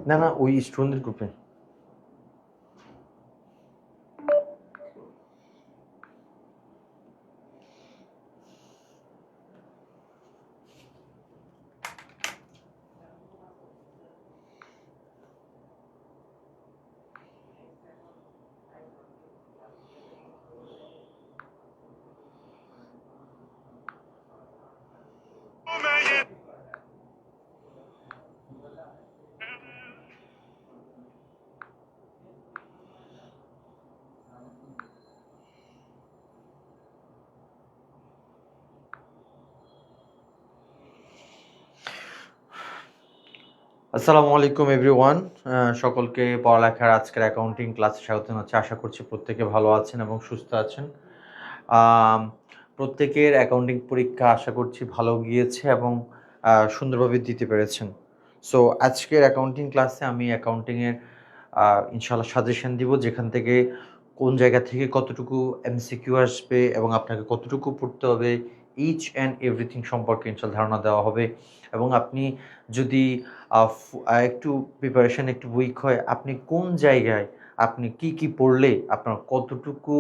না না ওই স্টুডেন্টদের গ্রুপে। আসসালামু আলাইকুম এভরিওয়ান, সকলকে পড়ালেখার আজকের অ্যাকাউন্টিং ক্লাসে স্বাগত জানাচ্ছি। আশা করছি প্রত্যেকে ভালো আছেন এবং সুস্থ আছেন। প্রত্যেকের অ্যাকাউন্টিং পরীক্ষা আশা করছি ভালো গিয়েছে এবং সুন্দরভাবে দিতে পেরেছেন। সো আজকের অ্যাকাউন্টিং ক্লাসে আমি অ্যাকাউন্টিংয়ের ইনশাআল্লাহ সাজেশন দিব, যেখান থেকে কোন জায়গা থেকে কতটুকু এমসিকিউ আসবে এবং আপনাকে কতটুকু পড়তে হবে, ইচ অ্যান্ড এভরিথিং সম্পর্কে ইনশাআল্লাহ ধারণা দেওয়া হবে। এবং আপনি যদি একটু প্রিপারেশন একটু উইক হয়, আপনি কোন জায়গায় আপনি কি পড়লে আপনার কতটুকু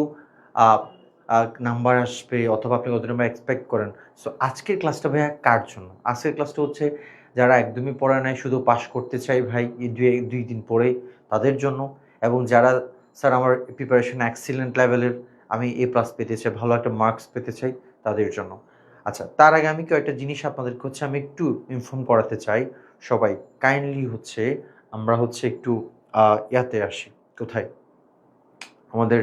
নাম্বার আসবে অথবা আপনি কত নাম্বার এক্সপেক্ট করেন। সো আজকের ক্লাসটা ভাইয়া কার জন্য? আজকের ক্লাসটা হচ্ছে যারা একদমই পড়া নাই, শুধু পাস করতে চাই ভাই এই দুই দিন পরে, তাদের জন্য। এবং যারা স্যার আমার প্রিপারেশন এক্সিলেন্ট লেভেলের, আমি A+ পেতে চাই, ভালো একটা মার্কস পেতে চাই, তাদের জন্য। আচ্ছা, তার আগে আমি কয়েকটা জিনিস আপনাদেরকে হচ্ছে আমি একটু ইনফর্ম করাতে চাই। সবাই কাইন্ডলি হচ্ছে আমরা হচ্ছে একটু ইয়াতে আসি, কোথায় আমাদের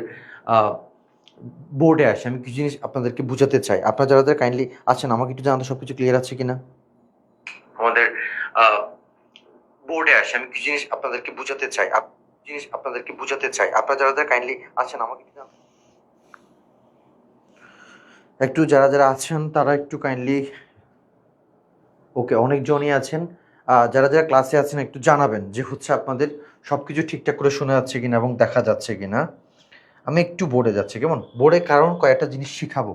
বোর্ডে আসি। আমি কিছু জিনিস আপনাদেরকে বুঝাতে চাই। আপনারা যারা কাইন্ডলি আছেন আমাকে একটু জানাতে সব কিছু ক্লিয়ার আছে কিনা। আমাদের বোর্ডে আসি, আমি কিছু জিনিস আপনাদেরকে বুঝাতে চাই। আপনারা যারা কাইন্ডলি আছেন আমাকে একটু যারা আছেন তারা একটু কাইন্ডলি, ওকে অনেকজনই আছেন, যারা ক্লাসে আছেন একটু জানাবেন যে হচ্ছে আপনাদের সব কিছু ঠিকঠাক করে শোনা যাচ্ছে কিনা এবং দেখা যাচ্ছে কিনা। আমি একটু বোর্ডে যাচ্ছি, কেমন বোর্ডে, কারণ কয়েকটা জিনিস শিখাবো।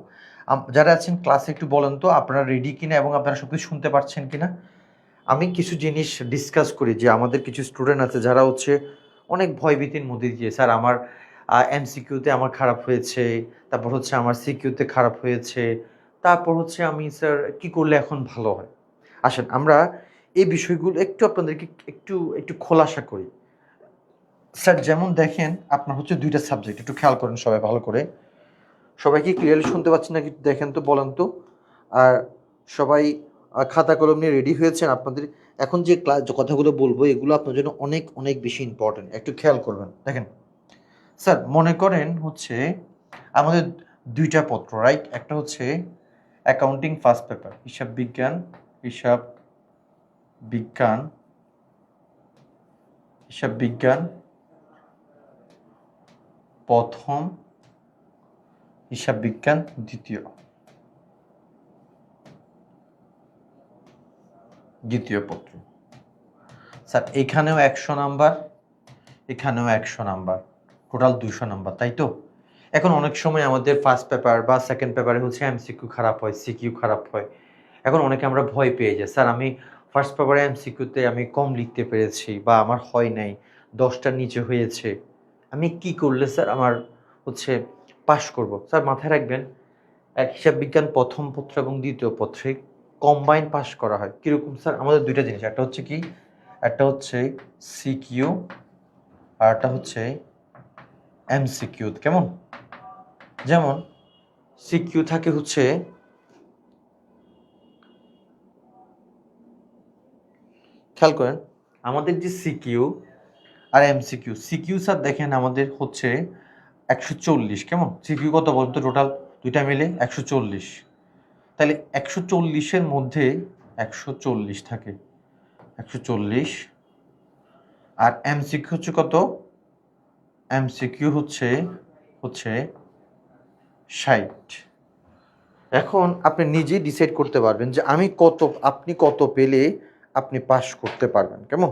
যারা আছেন ক্লাসে একটু বলেন তো আপনারা রেডি কিনা এবং আপনারা সব কিছু শুনতে পারছেন কিনা। আমি কিছু জিনিস ডিসকাস করি যে আমাদের কিছু স্টুডেন্ট আছে যারা হচ্ছে অনেক ভয়ভীতির মধ্যে দিয়ে, স্যার আমার এমসিকিউতে আমার খারাপ হয়েছে, তারপর হচ্ছে আমার সিকিউতে খারাপ হয়েছে, তারপর হচ্ছে আমি স্যার কী করলে এখন ভালো হয়। আসেন আমরা এই বিষয়গুলো একটু আপনাদেরকে একটু একটু খোলাসা করি। স্যার যেমন দেখেন আপনার হচ্ছে দুইটা সাবজেক্ট, একটু খেয়াল করেন সবাই ভালো করে। সবাই কি ক্লিয়ারলি শুনতে পাচ্ছেন নাকি দেখেন তো, বলেন তো। আর সবাই খাতা কলম নিয়ে রেডি হয়েছেন? আপনাদের এখন যে কথাগুলো বলবো এগুলো আপনার জন্য অনেক অনেক বেশি ইম্পর্টেন্ট, একটু খেয়াল করবেন। দেখেন স্যার, মনে করেন হচ্ছে আমাদের দুইটা পত্র, রাইট? একটা হচ্ছে অ্যাকাউন্টিং ফার্স্ট পেপার, হিসাব বিজ্ঞান প্রথম, হিসাব বিজ্ঞান দ্বিতীয় পত্র। স্যার এখানেও 100 নাম্বার, এখানেও 100 নাম্বার, টোটাল 200 নাম্বার, তাই তো? এখন অনেক সময় আমাদের ফার্স্ট পেপার বা সেকেন্ড পেপারে হচ্ছে এমসিকিউ খারাপ হয়, সিকিউ খারাপ হয়। এখন অনেকে আমরা ভয় পেয়ে যাই, স্যার আমি ফার্স্ট পেপারে এমসিকিউতে আমি কম লিখতে পেরেছি বা আমার হয় নাই, 10টার নিচে হয়েছে, আমি কি করলে স্যার আমার হচ্ছে পাস করব? স্যার মাথায় রাখবেন, এক হিসাব বিজ্ঞান প্রথম পত্র এবং দ্বিতীয় পত্রে কম্বাইন পাস করা হয়। কীরকম স্যার? আমাদের দুইটা জিনিস, একটা হচ্ছে কি, একটা হচ্ছে সিকিউ আর একটা হচ্ছে এমসিকিউ। কেমন? যেমন সিকিউ থাকে হচ্ছে, খেয়াল করেন আমাদের যে সিকিউ আর এমসিকিউ, সিকিউ স্যার দেখেন আমাদের হচ্ছে 140, কেমন? সিকিউ কত বলতো টোটাল দুইটা মিলে 140। তাহলে 140-এর মধ্যে 140 থাকে, 140। আর এমসিকিউ হচ্ছে কত? এমসিকিউ হচ্ছে 60। এখন আপনি নিজেই ডিসাইড করতে পারবেন যে আপনি কত পেলে আপনি পাস করতে পারবেন, কেমন?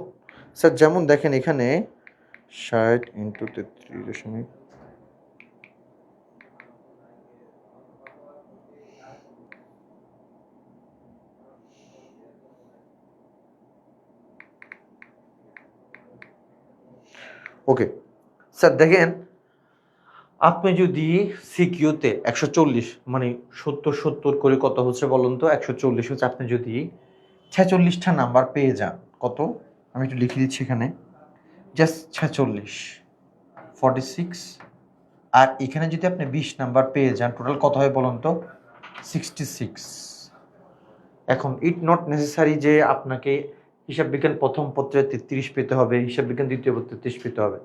স্যার যেমন দেখেন এখানে 60 ইন্টু 33 . ওকে স্যার দেখেন, আপনি যদি সিকিউতে 140 মানে 70 করে কত হচ্ছে বলুন তো, 140 হচ্ছে, আপনি যদি 46টা নাম্বার পেয়ে যান, কত আমি একটু লিখে দিচ্ছি এখানে, জাস্ট 46, 46, আর এখানে যদি আপনি 20 নাম্বার পেয়ে যান, টোটাল কত হয় বলুন তো, 66। এখন ইট নট নেসেসারি যে আপনাকে হিসাব বিজ্ঞান প্রথম পত্রে 33 পেতে হবে, হিসাব বিজ্ঞান দ্বিতীয় পত্রে 33 পেতে হবে।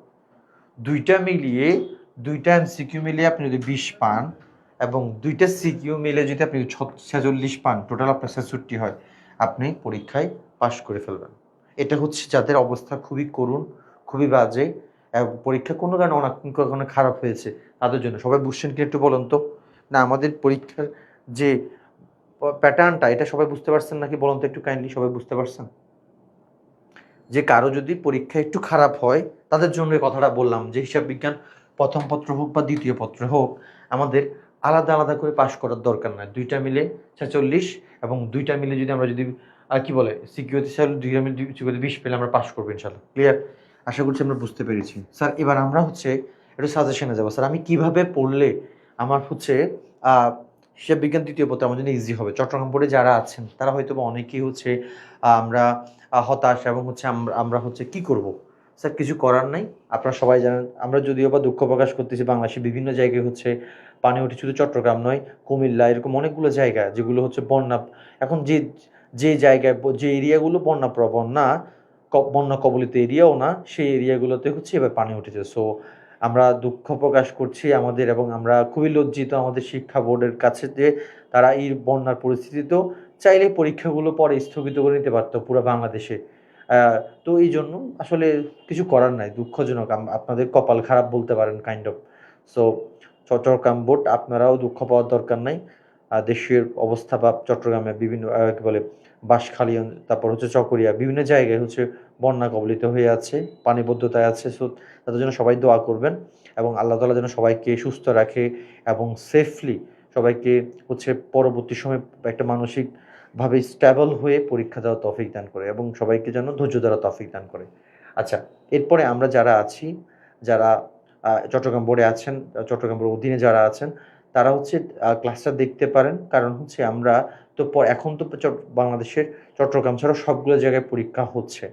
দুইটা মিলিয়ে, দুইটা এমসিকিউ মিলিয়ে আপনি যদি 20 পান এবং দুইটা সিকিউ মিলে যদি আপনি 46 পান, টোটাল আপনার 66 হয়, আপনি পরীক্ষায় পাশ করে ফেলবেন। এটা হচ্ছে যাদের অবস্থা খুবই করুণ, খুবই বাজে, এবং পরীক্ষা কোনো কারণে অনেক কারণে খারাপ হয়েছে, তাদের জন্য। সবাই বুঝছেন কি একটু বলুন তো? না আমাদের পরীক্ষার যে প্যাটার্নটা, এটা সবাই বুঝতে পারছেন নাকি বলুন তো একটু কাইন্ডলি, সবাই বুঝতে পারছেন? যে কারো যদি পরীক্ষা একটু খারাপ হয়, তাদের জন্য এই কথাটা বললাম যে হিসাব বিজ্ঞান প্রথম পত্র হোক বা দ্বিতীয় পত্র হোক, আমাদের আলাদা আলাদা করে পাশ করার দরকার নাই। দুইটা মিলে 46 এবং দুইটা মিলে যদি আমরা যদি কি বলে সিকিউরিটি স্যার, দুইটা মিলে সিকিউরিটি 20 পেলে আমরা পাশ করবো ইনশাল্লাহ। ক্লিয়ার? আশা করছি আমরা বুঝতে পেরেছি। স্যার এবার আমরা হচ্ছে একটু সাজেশনে যাবো। স্যার আমি কিভাবে পড়লে আমার হচ্ছে হিসাব বিজ্ঞান তৃতীয় পত্র আমার জন্য ইজি হবে? চট্টগ্রাম বোর্ডে যারা আছেন তারা হয়তো বা অনেকেই হচ্ছে আমরা হতাশ এবং হচ্ছে আমরা হচ্ছে কি করব? স্যার কিছু করার নাই। আপনারা সবাই জানেন, আমরা যদিও বা দুঃখ প্রকাশ করতেছি, বাংলাদেশের বিভিন্ন জায়গায় হচ্ছে পানি উঠে, শুধু চট্টগ্রাম নয়, কুমিল্লা, এরকম অনেকগুলো জায়গা যেগুলো হচ্ছে বন্যা। এখন যে জায়গায় যে এরিয়াগুলো বন্যাপ্রবণ না, বন্যা কবলিত এরিয়াও না, সেই এরিয়াগুলোতে হচ্ছে এবার পানি উঠেছে। সো আমরা দুঃখ প্রকাশ করছি আমাদের, এবং আমরা খুবই লজ্জিত আমাদের শিক্ষা বোর্ডের কাছে যে তারা এই বন্যার পরিস্থিতিতেও চাইলে পরীক্ষাগুলো পরে স্থগিত করে নিতে পারতো পুরো বাংলাদেশে। তো এই জন্য আসলে কিছু করার নাই, দুঃখজনক। আপনাদের কপাল খারাপ বলতে পারেন kind of. So Chittagong board, আপনারাও দুঃখ পাওয়ার দরকার নাই। দেশের অবস্থা বা চট্টগ্রামে বিভিন্ন কি বলে বাঁশখালী, তারপর হচ্ছে চকরিয়া, বিভিন্ন জায়গায় হচ্ছে বন্যা কবলিত হয়ে আছে, পানিবদ্ধতায় আছে। সো তাদের জন্য সবাই দোয়া করবেন, এবং আল্লাহ তাআলা যেন সবাইকে সুস্থ রাখে এবং সেফলি সবাইকে হচ্ছে পরবর্তী সময়ে একটা মানসিকভাবে স্টেবল হয়ে পরীক্ষা দেওয়ার তৌফিক দান করে, এবং সবাইকে যেন ধৈর্য ধরার তৌফিক দান করে। আচ্ছা, এরপরে আমরা যারা আছি, যারা চট্টগ্রাম বোর্ডে আছেন, চট্টগ্রাম বোর্ডের অধীনে যারা আছেন, তারা হচ্ছে ক্লাসটা দেখতে পারেন। কারণ হচ্ছে আমরা তো এখন তো বাংলাদেশের চট্টগ্রাম ছাড়া সবগুলো জায়গায় পরীক্ষা হচ্ছে।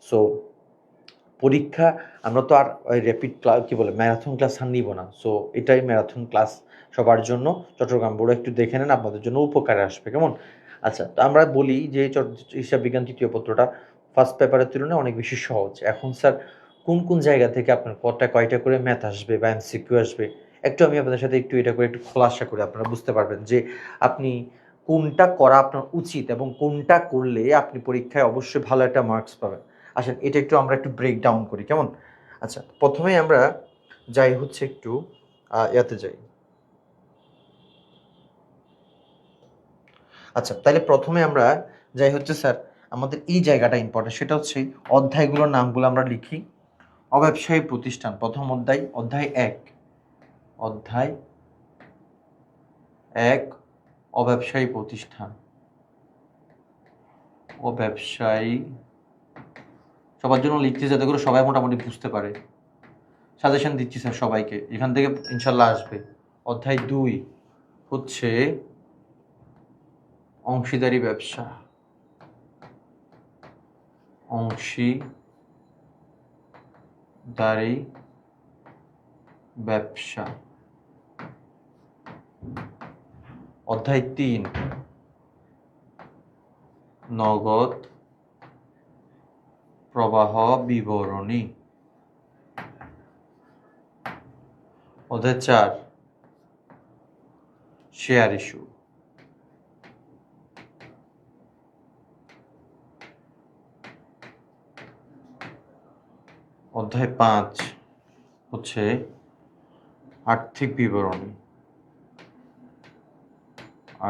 সো পরীক্ষা আমরা তো আর ওই র্যাপিড ক্লাস কি বলে ম্যারাথন ক্লাস আর নিব না। সো এটাই ম্যারাথন ক্লাস সবার জন্য। চট্টগ্রাম বোর্ড একটু দেখে নেন, আপনাদের জন্য উপকারে আসবে, কেমন? আচ্ছা, তো আমরা বলি যে হিসাব বিজ্ঞান তৃতীয় পত্রটা ফার্স্ট পেপারের তুলনায় অনেক বেশি সহজ। এখন স্যার কোন কোন জায়গা থেকে আপনার কয়টা করে ম্যাথ আসবে বা এমসিকিউ আসবে, একটু আমি আপনাদের সাথে একটু এটা করে একটু খোলাসা করে আপনারা বুঝতে পারবেন যে আপনি কোনটা করা আপনার উচিত এবং কোনটা করলে আপনি পরীক্ষায় অবশ্যই ভালো একটা মার্কস পাবেন। আসেন এটা একটু আমরা একটু ব্রেক ডাউন করি, কেমন? আচ্ছা, প্রথমেই আমরা যাই হচ্ছে একটু ইয়াতে যাই। আচ্ছা, তাহলে প্রথমে আমরা যাই হচ্ছে স্যার, আমাদের এই জায়গাটা ইম্পর্টেন্ট, সেটা হচ্ছে অধ্যায়গুলোর নামগুলো আমরা লিখি। অব্যবসায়ী প্রতিষ্ঠান, প্রথম অধ্যায়, অধ্যায় 1, অধ্যায় 1, অব্যবসায়ী প্রতিষ্ঠান। অব্যবসায়ী, সবার জন্য লিখতে যাতে করে সবাই মোটামুটি বুঝতে পারে। সাজেশন দিচ্ছি স্যার সবাইকে, এখান থেকে ইনশাল্লাহ আসবে। অধ্যায় 2 হচ্ছে অংশীদারি ব্যবসা, অংশীদারি ব্যবসা। অধ্যায় 3 নগদ প্রবাহ বিবরণী। অধ্যায় 4 শেয়ার ইস্যু। অধ্যায় 5 হচ্ছে আর্থিক বিবরণী,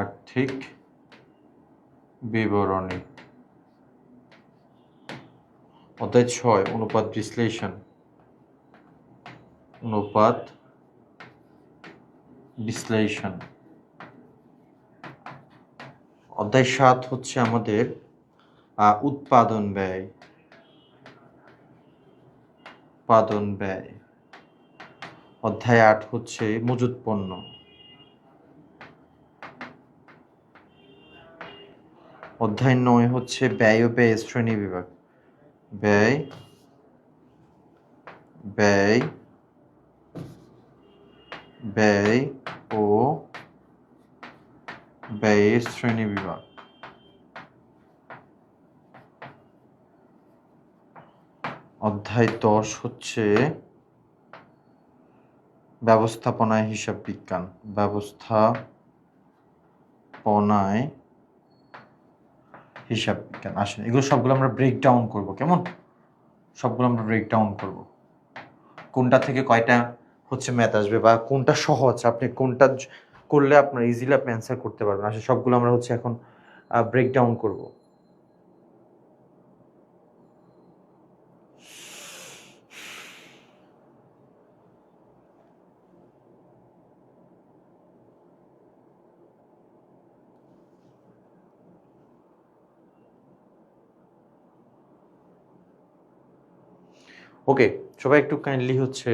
আর্থিক বিবরণী। অধ্যায় 6 অনুপাত বিশ্লেষণ, অনুপাত বিশ্লেষণ। অধ্যায় 7 হচ্ছে আমাদের উৎপাদন ব্যয়, উৎপাদন ব্যয়। অধ্যায় 8 হচ্ছে মজুত পণ্য। অধ্যায় 9 হচ্ছে ব্যয় ও ব্যয় শ্রেণী বিভাগ। ব্যয় ব্যয় ব্যয় ও ব্যয়ের শ্রেণী বিভাগ। অধ্যায় 10 হচ্ছে ব্যবস্থাপনায় হিসাব বিজ্ঞান। ব্যবস্থাপনায় হিসাব বিজ্ঞান। আসেন এগুলো সবগুলো আমরা ব্রেকডাউন করব, কেমন? সবগুলো আমরা ব্রেকডাউন করব, কোনটা থেকে কয়টা হচ্ছে ম্যাথ আসবে বা কোনটা সহজ, আপনি কোনটা করলে আপনার ইজিলি আপনি অ্যান্সার করতে পারবেন। আসলে সবগুলো আমরা হচ্ছে এখন ব্রেকডাউন করব। ওকে, সবাই একটু কাইন্ডলি হচ্ছে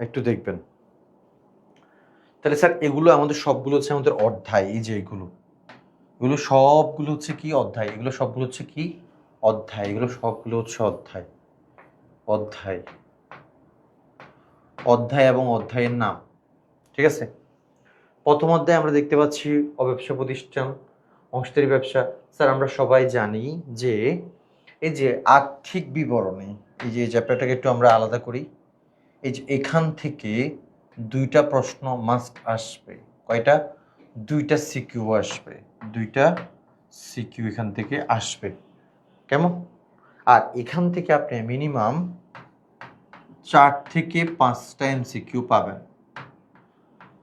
একটু দেখবেন। তাহলে স্যার এগুলো আমাদের সবগুলো হচ্ছে আমাদের অধ্যায়। এই যে এগুলো সবগুলো হচ্ছে কি অধ্যায়, এগুলো সবগুলো হচ্ছে কি অধ্যায়, এগুলো সবগুলো হচ্ছে অধ্যায়। অধ্যায় অধ্যায় এবং অধ্যায়ের নাম, ঠিক আছে? প্রথম অধ্যায়ে আমরা দেখতে পাচ্ছি অব্যবসা প্রতিষ্ঠান, অংশীদারি ব্যবসা। স্যার আমরা সবাই জানি যে এই যে আর্থিক বিবরণী, এই যে চ্যাপ্টারটাকে একটু আমরা আলাদা করি। এই যে এখান থেকে দুইটা প্রশ্ন মাস্ট আসবে। কয়টা? দুইটা সিকিউ আসবে, দুইটা সিকিউ এখান থেকে আসবে, কেমন? আর এখান থেকে আপনি মিনিমাম 4 থেকে 5টা এমসিকিউ পাবেন,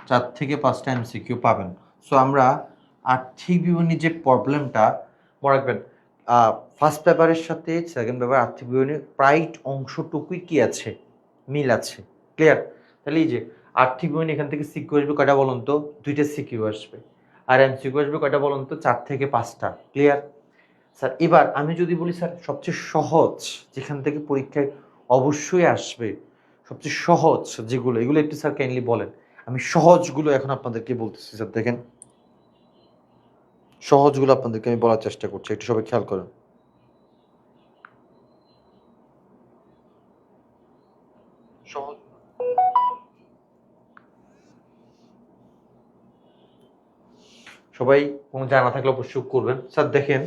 4 থেকে 5টা এমসিকিউ পাবেন। সো আমরা আর্থিক বিবরণী যে প্রবলেমটা মনে রাখবেন, ফার্স্ট পেপারের সাথে সেকেন্ড পেপার আর্থিক বিবরণীর প্রায় অংশটুকুই কি আছে, মিল আছে। ক্লিয়ার? তাহলে এই যে আর্থিক বিবরণী এখান থেকে সিকিউ আসবে কয়টা বলুন তো? দুইটা সিকিউ আসবে। আর এমসিকিউ আসবে কয়টা বলুন তো? 4 থেকে 5টা। ক্লিয়ার? স্যার এবার আমি যদি বলি স্যার সবচেয়ে সহজ যেখান থেকে পরীক্ষায় অবশ্যই আসবে, সবচেয়ে সহজ যেগুলো, এগুলো একটু স্যার কাইন্ডলি বলেন। আমি সহজগুলো এখন আপনাদেরকে বলতেছি স্যার, দেখেন সহজগুলো আপনাদেরকে আমি বলার চেষ্টা করছি, একটু সবাই খেয়াল করেন। সহজ সবাই কোনো জানা থাকলে অবশ্যই করবেন। স্যার দেখেন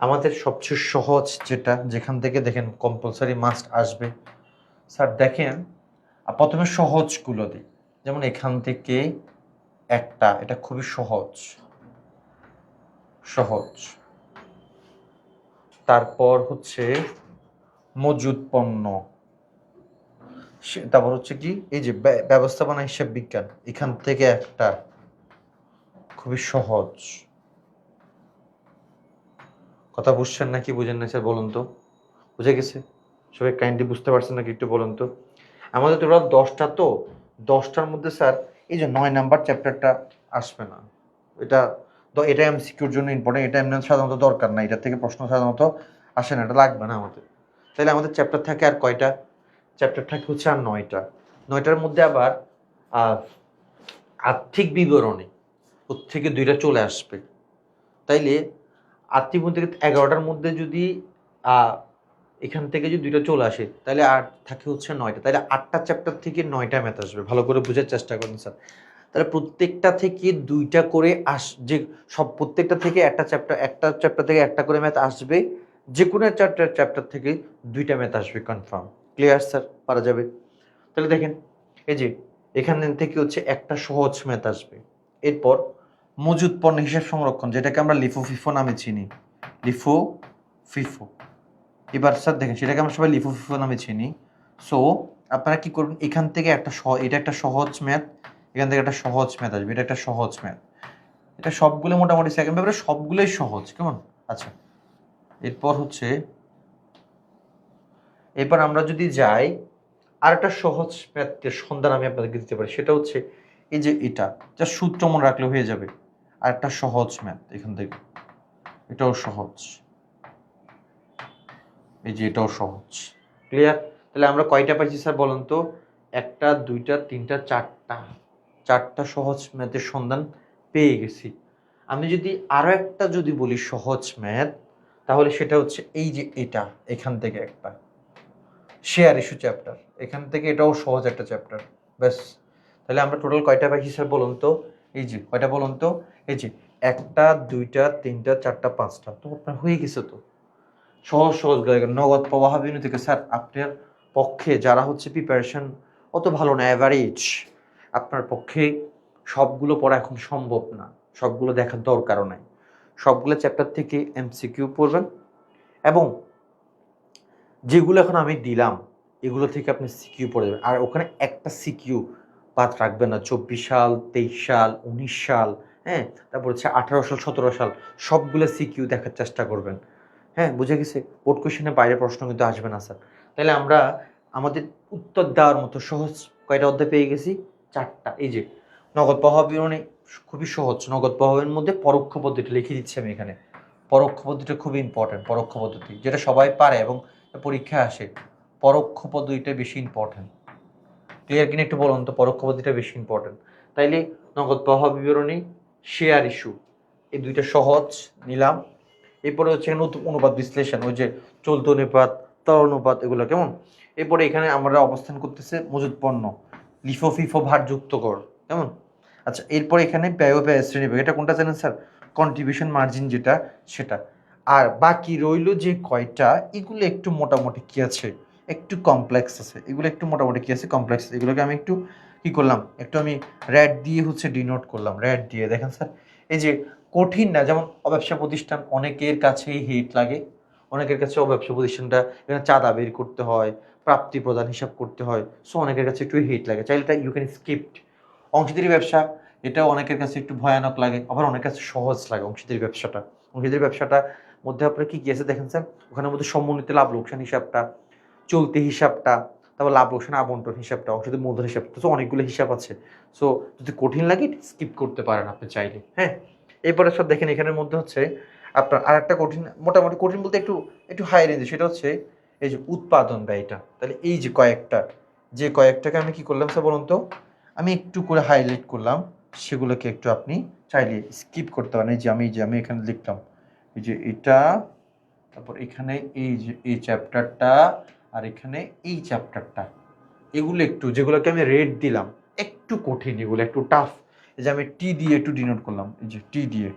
আমাদের সবচেয়ে সহজ যেটা, যেখান থেকে দেখেন কম্পালসারি মাস্ট আসবে, স্যার দেখেন প্রথমে সহজগুলো দিই। যেমন এখান থেকে একটা, এটা খুবই সহজ সহজ। তারপর হচ্ছে মজুদ পণ্য, তারপর হচ্ছে কি এই যে ব্যবস্থাপনা হিসাব বিজ্ঞান, এখান থেকে একটা খুবই সহজ। কথা বুঝছেন নাকি বুঝেন না স্যার বলুন তো? বুঝে গেছে সবাই? কাইন্ডলি বুঝতে পারছেন নাকি একটু বলুন তো? আমাদের টোটাল 10টা, তো 10টার মধ্যে স্যার এই যে 9 নাম্বার চ্যাপ্টারটা আসবে না। এটা এটা এমসিকিউর জন্য ইম্পর্টেন্ট, এটা এমনি সাধারণত দরকার না, এটা থেকে প্রশ্ন সাধারণত আসে না, এটা লাগবে না আমাদের। তাহলে আমাদের চ্যাপ্টার থাকে আর কয়টা? চ্যাপ্টার থাকে হচ্ছে আর 9টা। 9টার মধ্যে আবার আর্থিক বিবরণী থেকে 2টা চলে আসবে। তাইলে আর্থিক মধ্যে 11টার মধ্যে যদি এখান থেকে যদি 2টা চলে আসে তাহলে আর থাকে হচ্ছে 9টা। তাহলে 8টা চ্যাপ্টার থেকে 9টা ম্যাথ আসবে। ভালো করে বোঝার চেষ্টা করুন স্যার। তাহলে প্রত্যেকটা থেকে 2টা করে যে সব প্রত্যেকটা থেকে একটা চ্যাপ্টার থেকে একটা করে ম্যাথ আসবে। যে কোনো চ্যাপ্টার থেকে 2টা ম্যাথ আসবে কনফার্ম। Clear sir? পারা যাবে? তাহলে দেখেন এই যে এখান থেকে হচ্ছে একটা সহজ ম্যাথ আসবে। এরপর মজুদ পণ্য হিসাব সংরক্ষণ, যেটাকে আমরা লিফো ফিফো নামে চিনি। LIFO FIFO. এবার স্যার দেখেন সেটাকে আমরা সবাই লিফো ফিফো নামে চিনি। সো আপনারা কি করবেন, এখান থেকে একটা এটা একটা সহজ ম্যাথ, এখান থেকে একটা সহজ ম্যাথ আসবে, এটা একটা সহজ ম্যাথ। এটা সবগুলো মোটামুটি সেকেন্ড পেপারে সবগুলোই সহজ, কেমন? আচ্ছা এরপর হচ্ছে এরপর আমরা যদি যাই আর একটা সহজ ম্যাথের সন্ধান আমি আপনাদেরকে দিতে পারি, সেটা হচ্ছে এই যে এটা যা সূত্র মনে রাখলে হয়ে যাবে। আর একটা সহজ ম্যাথ এখান থেকে, এটাও সহজ, এই যে এটাও সহজ। ক্লিয়ার? তাহলে আমরা কয়টা পাইছি স্যার বলুন তো? 1টা 2টা 3টা 4টা সহজ ম্যাথের সন্ধান পেয়ে গেছি। আমি যদি আরও একটা যদি বলি সহজ ম্যাথ, তাহলে সেটা হচ্ছে এই যে এটা, এখান থেকে একটা শেয়ার ইস্যু চ্যাপ্টার, এখান থেকে এটাও সহজ একটা চ্যাপ্টার। ব্যাস, তাহলে আমরা টোটাল কয়টা পাইছি স্যার বলুন তো? এই যে কয়টা বলুন তো? এই যে 1টা 2টা 3টা 4টা 5টা, তো আপনার হয়ে গেছে তো। সহজ সহজ নগদ প্রবাহ বিন্দু থেকে স্যার আপনার পক্ষে যারা হচ্ছে প্রিপারেশন অত ভালো না, অ্যাভারেজ, আপনার পক্ষে সবগুলো পড়া এখন সম্ভব না, সবগুলো দেখার দরকারও নাই। সবগুলো চ্যাপ্টার থেকে এমসিকিউ পড়বেন, এবং যেগুলো এখন আমি দিলাম এগুলো থেকে আপনি সিকিউ পড়ে যাবেন। আর ওখানে একটা সিকিউ বাদ রাখবেন না। 24 সাল, 23 সাল, 19 সাল, হ্যাঁ, তারপর হচ্ছে 18 সাল, 17 সাল, সবগুলো সিকিউ দেখার চেষ্টা করবেন। হ্যাঁ, বুঝে গেছে? বোর্ড কোয়েশনের বাইরে প্রশ্ন কিন্তু আসবে না স্যার। তাহলে আমরা আমাদের উত্তর দেওয়ার মতো সহজ কয়টা অধ্যায় পেয়ে গেছি? 4টা। এই যে নগদ প্রবাহ বিবরণী খুবই সহজ। নগদ প্রবাহের মধ্যে পরোক্ষ পদ্ধতি লিখে দিচ্ছি আমি এখানে। পরোক্ষ পদ্ধতিটা খুবই ইম্পর্টেন্ট। পরোক্ষ পদ্ধতি যেটা সবাই পারে এবং পরীক্ষায় আসে, পরোক্ষ পদ্ধতিটা বেশি ইম্পর্টেন্ট। ক্লিয়ার কিনা একটু বলুন তো? পরোক্ষ পদ্ধতিটা বেশি ইম্পর্টেন্ট। তাইলে নগদ প্রবাহ বিবরণী, শেয়ার ইস্যু, এই দুইটা সহজ নিলাম। এরপরে হচ্ছে নতুন অনুপাত বিশ্লেষণ, ওই যে চলতি অনুপাত, তর অনুপাত, এগুলো কেমন। এরপরে এখানে আমরা অবস্থান করতেছে মজুদ পণ্য, লিফো ফিফো ভার যুক্ত কর, কেমন। আচ্ছা, এরপরে এখানে ব্যয় ব্যয় শ্রেণী, এটা কোনটা জানেন স্যার? কন্ট্রিবিউশন মার্জিন যেটা, সেটা। আর বাকি রইল যে কয়টা, এগুলো একটু মোটামুটি কি আছে, একটু কমপ্লেক্স আছে। এগুলো একটু মোটামুটি কি আছে, কমপ্লেক্স। এগুলোকে আমি একটু কি করলাম, একটু আমি র্যাড দিয়ে হচ্ছে ডিনোট করলাম, র্যাড দিয়ে। দেখেন স্যার, এই যে কঠিন না, যেমন অব্যবসা প্রতিষ্ঠান অনেকের কাছেই হেট লাগে, অনেকের কাছে অব্যবসা প্রতিষ্ঠানটা এখানে চাঁদা বের করতে হয়, প্রাপ্তি প্রদান হিসাব করতে হয়, সো অনেকের কাছে একটু হেট লাগে, চাইলে এটা ইউ ক্যান স্কিপ্ট। অংশীদারি ব্যবসা, এটাও অনেকের কাছে একটু ভয়ানক লাগে, আবার অনেকের কাছে সহজ লাগে অংশীদারি ব্যবসাটা। অংশীদারি ব্যবসাটা মধ্যে আপনার কি কি আছে দেখেন স্যার, ওখানের মধ্যে সমন্বিত লাভ লোকসান হিসাবটা, চলতি হিসাবটা, তারপর লাভ লোকসান আবন্টন হিসাবটা, অংশীদারি মূলধন হিসাবটা, তো অনেকগুলো হিসাব আছে। সো যদি কঠিন লাগে স্কিপ করতে পারেন আপনি চাইলে। হ্যাঁ, এরপরে সব দেখেন এখানের মধ্যে হচ্ছে আপনার আর একটা কঠিন, মোটামুটি কঠিন বলতে একটু একটু হাই রেঞ্জে, সেটা হচ্ছে এই যে উৎপাদন ব্যয়টা। তাহলে এই যে কয়েকটা, যে কয়েকটাকে আমি কি করলাম স্যার বলুন তো, আমি একটু করে হাইলাইট করলাম, সেগুলোকে একটু আপনি চাইলে স্কিপ করতে পারেন। এই যে আমি এখানে লিখলাম, এই যে এটা, তারপর এখানে এই যে এই চ্যাপ্টারটা, আর এখানে এই চ্যাপ্টারটা, এগুলো একটু, যেগুলোকে আমি রেট দিলাম একটু কঠিন, এগুলো একটু টাফ। এই যে আমি টি দিয়ে একটু ডিনোট করলাম, এই যে টি দিয়ে,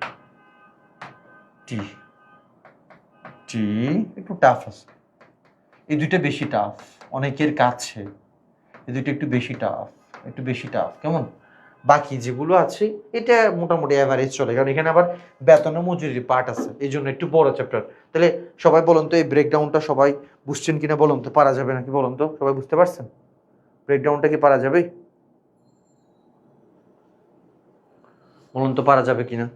টি টি একটু টাফ আছে। এই দুইটা বেশি টাফ অনেকের কাছে, এই দুইটা একটু বেশি টাফ, একটু বেশি টাফ, কেমন। বাকি যেগুলো আছে এটা মোটামুটি অ্যাভারেজ চলে, কারণ এখানে আবার বেতন ও মজুরির পার্ট আছে, এই জন্য একটু বড় চ্যাপ্টার। তাহলে সবাই বলুন তো, এই ব্রেকডাউনটা সবাই বুঝছেন কিনা বলুন তো? পারা যাবে নাকি বলুন তো? সবাই বুঝতে পারছেন ব্রেকডাউনটা কি পারা যাবে? বলুন তো পারা যাবে কিনা?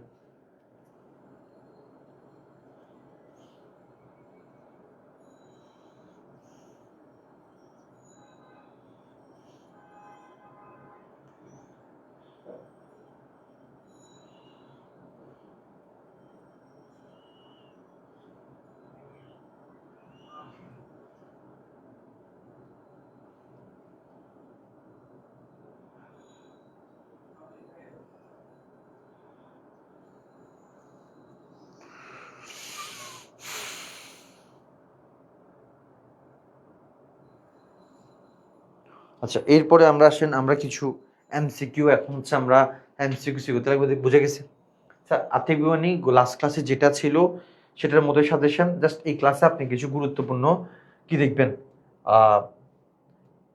আচ্ছা, এরপরে আমরা আসেন, আমরা কিছু এমসিকিউ, এখন হচ্ছে আমরা এমসিকিউ শিখতে লাগবে। বুঝে গেছি স্যার, আর্থিক বিবরণী লাস্ট ক্লাসে যেটা ছিল সেটার মধ্যে সাজেশন, জাস্ট এই ক্লাসে আপনি কিছু গুরুত্বপূর্ণ কি দেখবেন,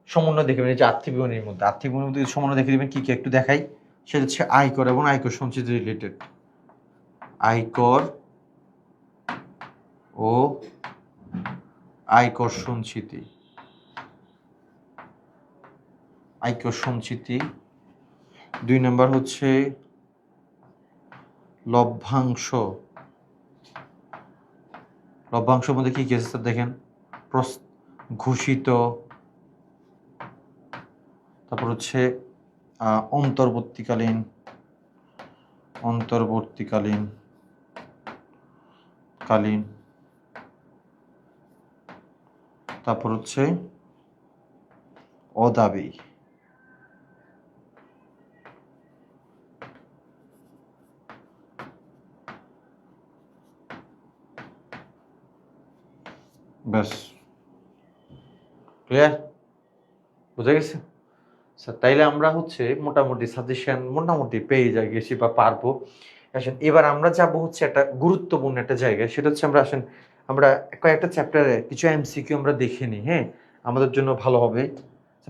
সমন্বয় দেখবেন। এই যে আর্থিক বিবরণীর মধ্যে, আর্থিক বিবরণীর মধ্যে সমন্বয় দেখে দেবেন, কি কি একটু দেখাই। সেটা হচ্ছে আয়কর এবং আয়কর সঞ্চিতি রিলেটেড, আয়কর ও আয়কর সঞ্চিতি, আয়কর সঞ্চিতি। 2 নম্বর হচ্ছে লভ্যাংশ, লভ্যাংশের মধ্যে কি কি আছে স্যার দেখেন, ঘোষিত, তারপর হচ্ছে অন্তর্বর্তীকালীন, অন্তর্বর্তীকালীন কালীন, তারপর হচ্ছে অদাবি। ব্যাস, ক্লিয়ার, বুঝা গেছে স্যার? তাইলে আমরা হচ্ছে মোটামুটি সাজেশন মোটামুটি পেয়ে যাই গেছি বা পারবো। আসেন এবার আমরা যাব হচ্ছে একটা গুরুত্বপূর্ণ একটা জায়গায়, সেটা হচ্ছে আমরা আসেন আমরা কয়েকটা চ্যাপ্টারে কিছু এমসিকিউ আমরা দেখে নিই, হ্যাঁ, আমাদের জন্য ভালো হবে।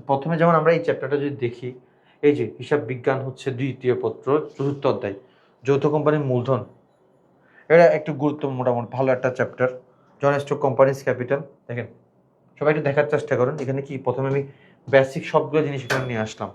প্রথমে যেমন আমরা এই চ্যাপ্টারটা যদি দেখি, এই যে হিসাব বিজ্ঞান হচ্ছে দ্বিতীয় পত্র চতুর্থ অধ্যায় যৌথ কোম্পানির মূলধন, এটা একটু গুরুত্বপূর্ণ মোটামুটি ভালো একটা চ্যাপ্টার। জন স্টক কোম্পানিজ ক্যাপিটাল, দেখেন সবাই একটু দেখার চেষ্টা করেন। এখানে কি প্রথমে আমি বেসিক সবগুলো জিনিস এখানে নিয়ে আসলাম।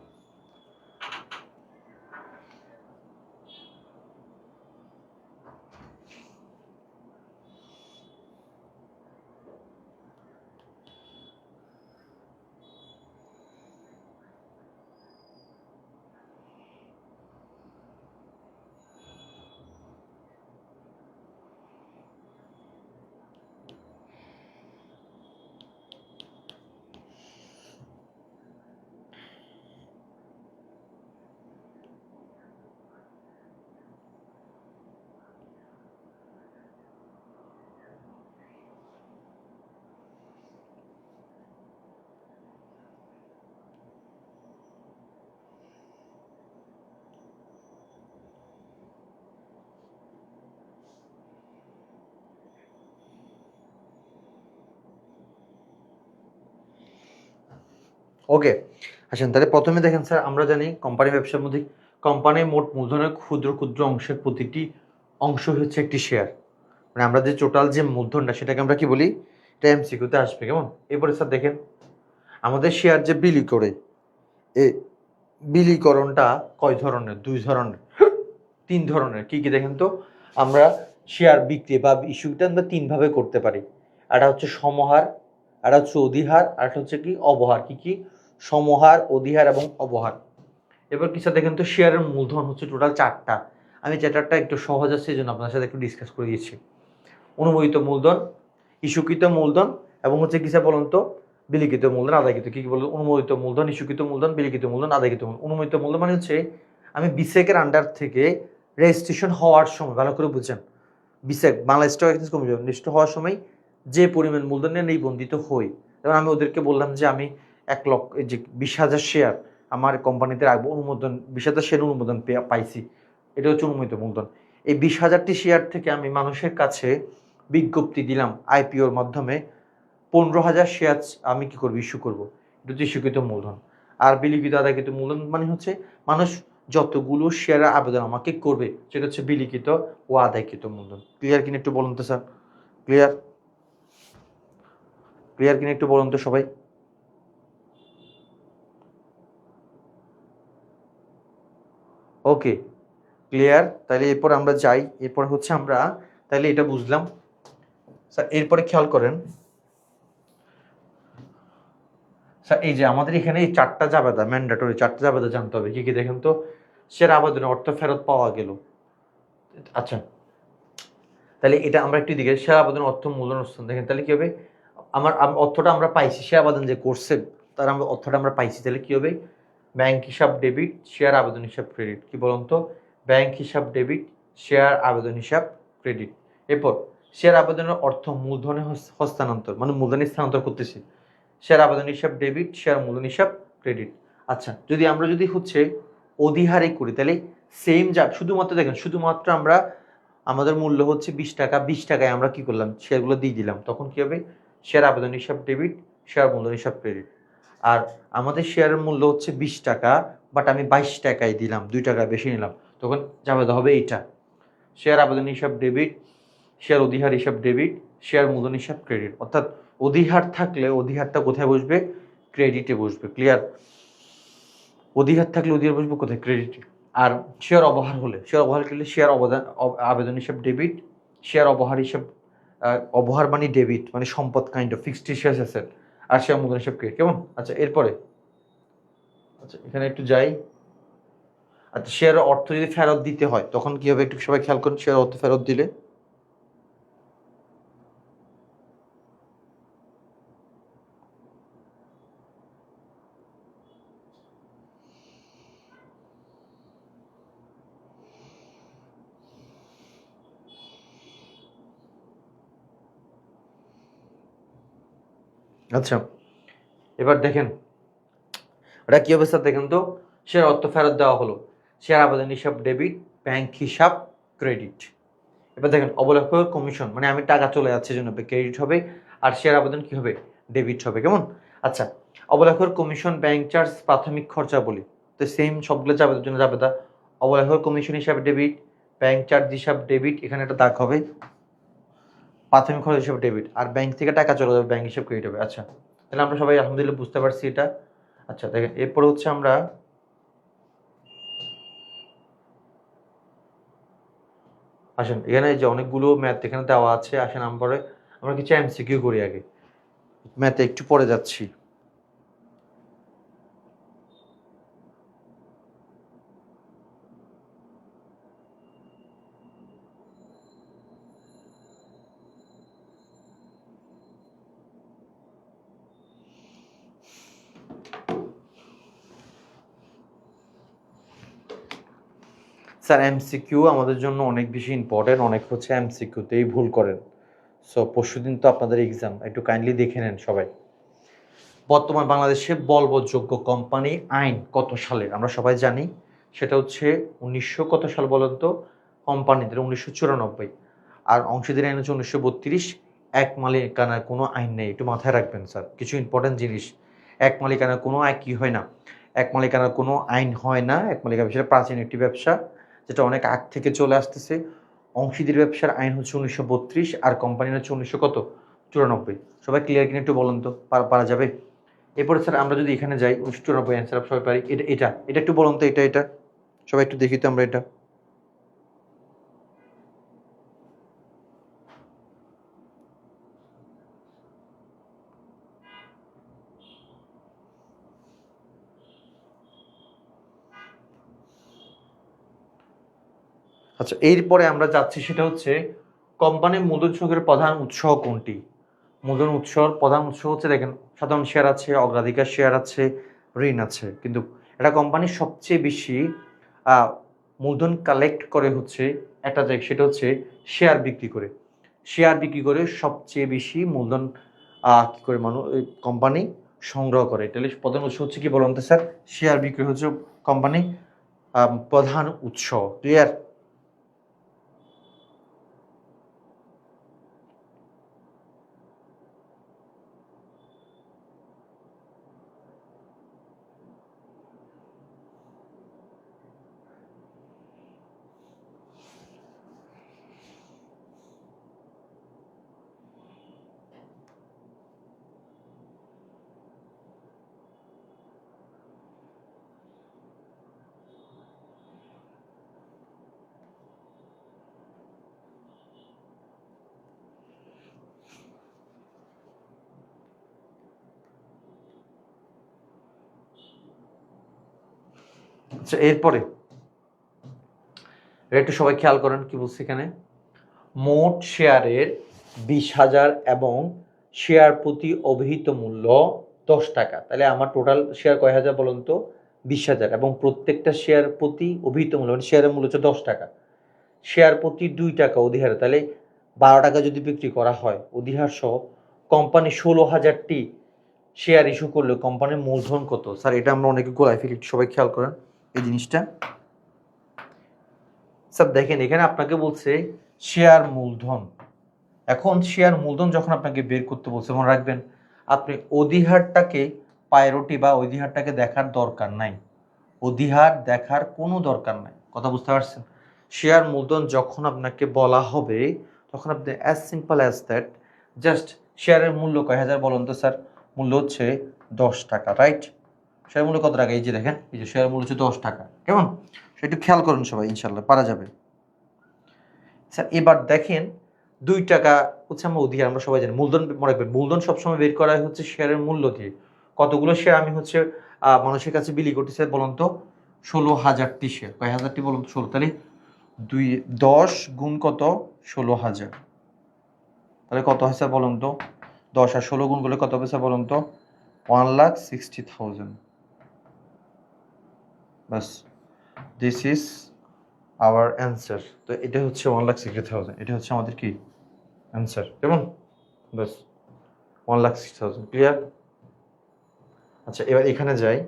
ওকে, আসেন তাহলে প্রথমে দেখেন স্যার, আমরা জানি কোম্পানি ব্যবসার মধ্যে কোম্পানির মোট মূলধনের ক্ষুদ্র ক্ষুদ্র অংশের প্রতিটি অংশ হচ্ছে একটি শেয়ার। মানে আমরা যে টোটাল যে মূলধনটা সেটাকে আমরা কি বলি, এটা এমসিকিউতে আসবে, কেমন? এরপরে স্যার দেখেন আমাদের শেয়ার যে বিলি করে, এ বিলিকরণটা কয় ধরনের? দুই ধরনের, তিন ধরনের। কি কি দেখেন তো? আমরা শেয়ার বিক্রি বা ইস্যুটা আমরা তিনভাবে করতে পারি। একটা হচ্ছে সমহার, একটা হচ্ছে অধিহার, আর একটা হচ্ছে কি অবহার। কি কি? সমহার, অধিহার এবং অবহার। এবার কিছু দেখেন তো, শেয়ারের মূলধন হচ্ছে টোটাল চারটা। আমি চ্যাপ্টারটা একটু সহজ আছে এই জন্য আপনার সাথে একটু ডিসকাস করে দিচ্ছি। অনুমোদিত মূলধন, ইস্যুকৃত মূলধন এবং হচ্ছে কিসে বলুন তো, বিলিখিত মূলধন, আদায়কৃত। কি কি বলুন? অনুমোদিত মূলধন, ইস্যুকৃত মূলধন, বিলিখিত মূলধন, আদায়কৃত মূলধন। অনুমোদিত মূলধন মানে হচ্ছে আমি বিসেকের আন্ডার থেকে রেজিস্ট্রেশন হওয়ার সময়, ভালো করে বুঝছেন, বিসেক Bangla stock exchange commission registration হওয়ার সময় যে পরিমাণ মূলধন নিবন্ধিত হই, যেমন আমি ওদেরকে বললাম যে আমি 1 লক্ষ, যে 20,000 শেয়ার আমার কোম্পানিতে রাখবো, অনুমোদন 20,000 শেয়ার অনুমোদন পাইছি, এটা হচ্ছে অনুমোদিত মূলধন। এই 20,000টি শেয়ার থেকে আমি মানুষের কাছে বিজ্ঞপ্তি দিলাম আইপিওর মাধ্যমে, 15,000 শেয়ার আমি কি করবো? ইস্যু করবো। এটা হচ্ছে ইস্যুকৃত মূলধন। আর বিলিখিত আদায়কৃত মূলধন মানে হচ্ছে মানুষ যতগুলো শেয়ারের আবেদন আমাকে করবে সেটা হচ্ছে বিলিখিত ও আদায়কৃত মূলধন। ক্লিয়ার কিনা একটু বলুন তো স্যার? ক্লিয়ার, ক্লিয়ার কিনা একটু বলুন তো সবাই? ওকে, ক্লিয়ার। তাহলে এরপর আমরা যাই, এরপর হচ্ছে আমরা তাহলে এটা বুঝলাম স্যার। এরপরে খেয়াল করেন স্যার, এই যে আমাদের এখানে এই চারটা জাবেদা ম্যান্ডেটরি, চারটা জাবেদা জানতে হবে। কি কি দেখেন তো? শেয়ার আবেদনে অর্থ ফেরত পাওয়া গেল। আচ্ছা, তাহলে এটা আমরা একটু দিকে শেয়ার আবেদন অর্থ মূলধন স্থান দেখেন, তাহলে কি হবে? আমার অর্থটা আমরা পাইছি, শেয়ার আবেদন যে করছে তার আমরা অর্থটা আমরা পাইছি, তাহলে কি হবে? ব্যাংক হিসাব ডেবিট, শেয়ার আবেদন হিসাব ক্রেডিট। কি বলুন তো? ব্যাংক হিসাব ডেবিট, শেয়ার আবেদন হিসাব ক্রেডিট। এরপর শেয়ার আবেদনের অর্থ মূলধনে হস্তান্তর, মানে মূলধনে স্থানান্তর করতেছি, শেয়ার আবেদন হিসাব ডেবিট, শেয়ার মূলধন হিসাব ক্রেডিট। আচ্ছা, যদি আমরা যদি হচ্ছে অধিহারে করি তাহলে সেম যা, শুধুমাত্র দেখেন শুধুমাত্র আমরা আমাদের মূল্য হচ্ছে 20 টাকা, 20 টাকায় আমরা কি করলাম? শেয়ারগুলো দিয়ে দিলাম, তখন কি হবে? শেয়ার আবেদন হিসাব ডেবিট, শেয়ার মূলধন হিসাব ক্রেডিট। আর আমাদের শেয়ারের মূল্য হচ্ছে 20 টাকা, বাট আমি 22 টাকায় দিলাম, 2 টাকা বেশি নিলাম, তখন জাবেদা হবে এইটা, শেয়ার আবেদন হিসাব ডেবিট, শেয়ার অধিহার হিসাব ডেবিট, শেয়ার মূলধন হিসাব ক্রেডিট। অর্থাৎ অধিহার থাকলে অধিহারটা কোথায় বসবে? ক্রেডিটে বসবে। ক্লিয়ার? অধিহার থাকলে অধিহার বসবে কোথায়? ক্রেডিটে। আর শেয়ার অবহার হলে, শেয়ার অবহার করলে শেয়ার আবেদন হিসাব ডেবিট, শেয়ার অবহার হিসাব, অবহার মানে ডেবিট, মানে সম্পদ, kind of fixed share asset, আর শেয়ার মূলধন হিসাব ক্রেডিট। কেমন? আচ্ছা, এরপরে আচ্ছা এখানে একটু যাই। আচ্ছা, শেয়ার অর্থ যদি ফেরত দিতে হয় তখন কি হবে? একটু সবাই খেয়াল করুন, শেয়ার অর্থ ফেরত দিলে আচ্ছা, এবার দেখেন ওটা কী হবে স্যার, দেখেন তো শেয়ার অর্থ ফেরত দেওয়া হলো, শেয়ার আবেদন হিসাব ডেবিট, ব্যাংক হিসাব ক্রেডিট। এবার দেখেন অবলেখ্য কমিশন, মানে আমি টাকা চলে যাচ্ছে জন্য ক্রেডিট হবে, আর শেয়ার আবেদন কী হবে, ডেবিট হবে। কেমন? আচ্ছা, অবলেখর কমিশন, ব্যাংক চার্জ, প্রাথমিক খরচা বলি, তো সেম সবগুলো যাবে জন্য যাবে তা অবলেখর কমিশন হিসাবে ডেবিট, ব্যাংক চার্জ হিসাব ডেবিট, এখানে একটা দাগ হবে, প্রাথমিক খরচ হিসাবে ডেবিট, আর ব্যাংক থেকে টাকা চলে যাবে, ব্যাংক হিসাব ক্রেডিট হবে। আচ্ছা, তাহলে আমরা সবাই আলহামদুলিল্লাহ বুঝতে পারছি এটা। আচ্ছা দেখেন এরপরে হচ্ছে আমরা আসেন এখানে যে অনেকগুলো ম্যাথ এখানে দেওয়া আছে, আসেন আমরা কিছু এমসিকিউ করি আগে, ম্যাথে একটু পরে যাচ্ছি। স্যার এমসিকিউ আমাদের জন্য অনেক বেশি ইম্পর্টেন্ট, অনেক হচ্ছে এমসিকিউতেই ভুল করেন। সো পরশুদিন তো আপনাদের এক্সাম, একটু কাইন্ডলি দেখে নেন সবাই। বর্তমান বাংলাদেশে বলবৎযোগ্য কোম্পানি আইন কত সালের আমরা সবাই জানি, সেটা হচ্ছে 1900 কত সাল বলেন তো, কোম্পানিদের 1994, আর অংশীদারি আইন হচ্ছে 1932। এক মালিকানার কোনো আইন নেই, একটু মাথায় রাখবেন স্যার, কিছু ইম্পর্টেন্ট জিনিস। এক মালিকানার কোনো আইন কী হয় না, এক মালিকানার কোনো আইন হয় না। এক মালিকানা ব্যবসা প্রাচীন একটি ব্যবসা, যেটা অনেক আগ থেকে চলে আসতেছে। অংশীদারি ব্যবসার আইন হচ্ছে 1932, আর কোম্পানির হচ্ছে 1900 কত 94। সবাই ক্লিয়ার কিনা একটু বলুন তো, পারা যাবে? এরপরে স্যার আমরা যদি এখানে যাই 1994 অ্যান্সার সবাই পারি, এটা একটু বলুন তো, এটা সবাই একটু দেখি তো আমরা এটা। আচ্ছা, এরপরে আমরা যাচ্ছি, সেটা হচ্ছে কোম্পানির মূলধন সংগ্রহের প্রধান উৎস কোনটি? মূলধন উৎসর প্রধান উৎস হচ্ছে দেখেন সাধারণ শেয়ার আছে, অগ্রাধিকার শেয়ার আছে, ঋণ আছে, কিন্তু এটা কোম্পানির সবচেয়ে বেশি মূলধন কালেক্ট করে হচ্ছে একটা জায়গা, সেটা হচ্ছে শেয়ার বিক্রি করে। শেয়ার বিক্রি করে সবচেয়ে বেশি মূলধন কী করে কোম্পানি সংগ্রহ করে। তাহলে প্রধান উৎস হচ্ছে কি বলুন তো স্যার, শেয়ার বিক্রি হচ্ছে কোম্পানি প্রধান উৎস। ক্লিয়ার? আচ্ছা, এরপরে একটু সবাই খেয়াল করেন কি বলছি এখানে, মোট শেয়ারের 20,000 এবং শেয়ার প্রতি অভিহিত মূল্য 10 টাকা। তাহলে আমার টোটাল শেয়ার কয় হাজার বলুন তো, 20,000, এবং প্রত্যেকটা শেয়ার প্রতি অভিহিত মূল্য মানে শেয়ারের মূল্য হচ্ছে 10 টাকা, শেয়ার প্রতি 2 টাকা অধিহারে, তাহলে 12 টাকা যদি বিক্রি করা হয় অধিহার সহ, কোম্পানি 16,000টি শেয়ার ইস্যু করলে কোম্পানির মূলধন কত? স্যার এটা আমরা অনেকে গোলায় ফেলি, সবাই খেয়াল করেন এই জিনিসটা। স্যার দেখেন এখানে আপনাকে বলছে শেয়ার মূলধন, এখন শেয়ার মূলধন যখন আপনাকে বের করতে বলছে, মনে রাখবেন আপনি অধিহারটাকে প্রায়োরিটি বা অধিহারটাকে দেখার দরকার নাই, অধিহার দেখার কোনো দরকার নাই, কথা বুঝতে পারছেন? শেয়ার মূলধন যখন আপনাকে বলা হবে তখন আপনি as simple as that, just শেয়ারের মূল্য কয় হাজার বলুন তো স্যার, মূল্য হচ্ছে 10 টাকা, রাইট? শেয়ার মূল্য কত টাকা, এই যে দেখেন এই যে শেয়ার মূল্য হচ্ছে 10 টাকা। কেমন? সেটা একটু খেয়াল করুন সবাই, ইনশাল্লাহ পারা যাবে। স্যার এবার দেখেন 2 টাকা হচ্ছে আমরা অধিকার, আমরা সবাই জানি মূলধন, মনে রাখবেন মূলধন সবসময় বের করা হচ্ছে শেয়ারের মূল্য দিয়ে। কতগুলো শেয়ার আমি হচ্ছে মানুষের কাছে বিলি করতেছি বলুন তো, 16,000টি শেয়ার, কয় হাজারটি বলুন তো, 16, তাহলে 10 গুণ কত, 16,000, তাহলে কত হয় স্যার বলুন তো, 10 আর 16 গুণ করলে কত হবে স্যার বলুন তো, 1,60,000। বাস, দিস ইজ আওয়ার অ্যান্সার। তো এটা হচ্ছে 1,60,000, এটা হচ্ছে আমাদের কি অ্যান্সার, কেমন? বাস, 1,06,000 ক্লিয়ার। আচ্ছা এবার এখানে যাই,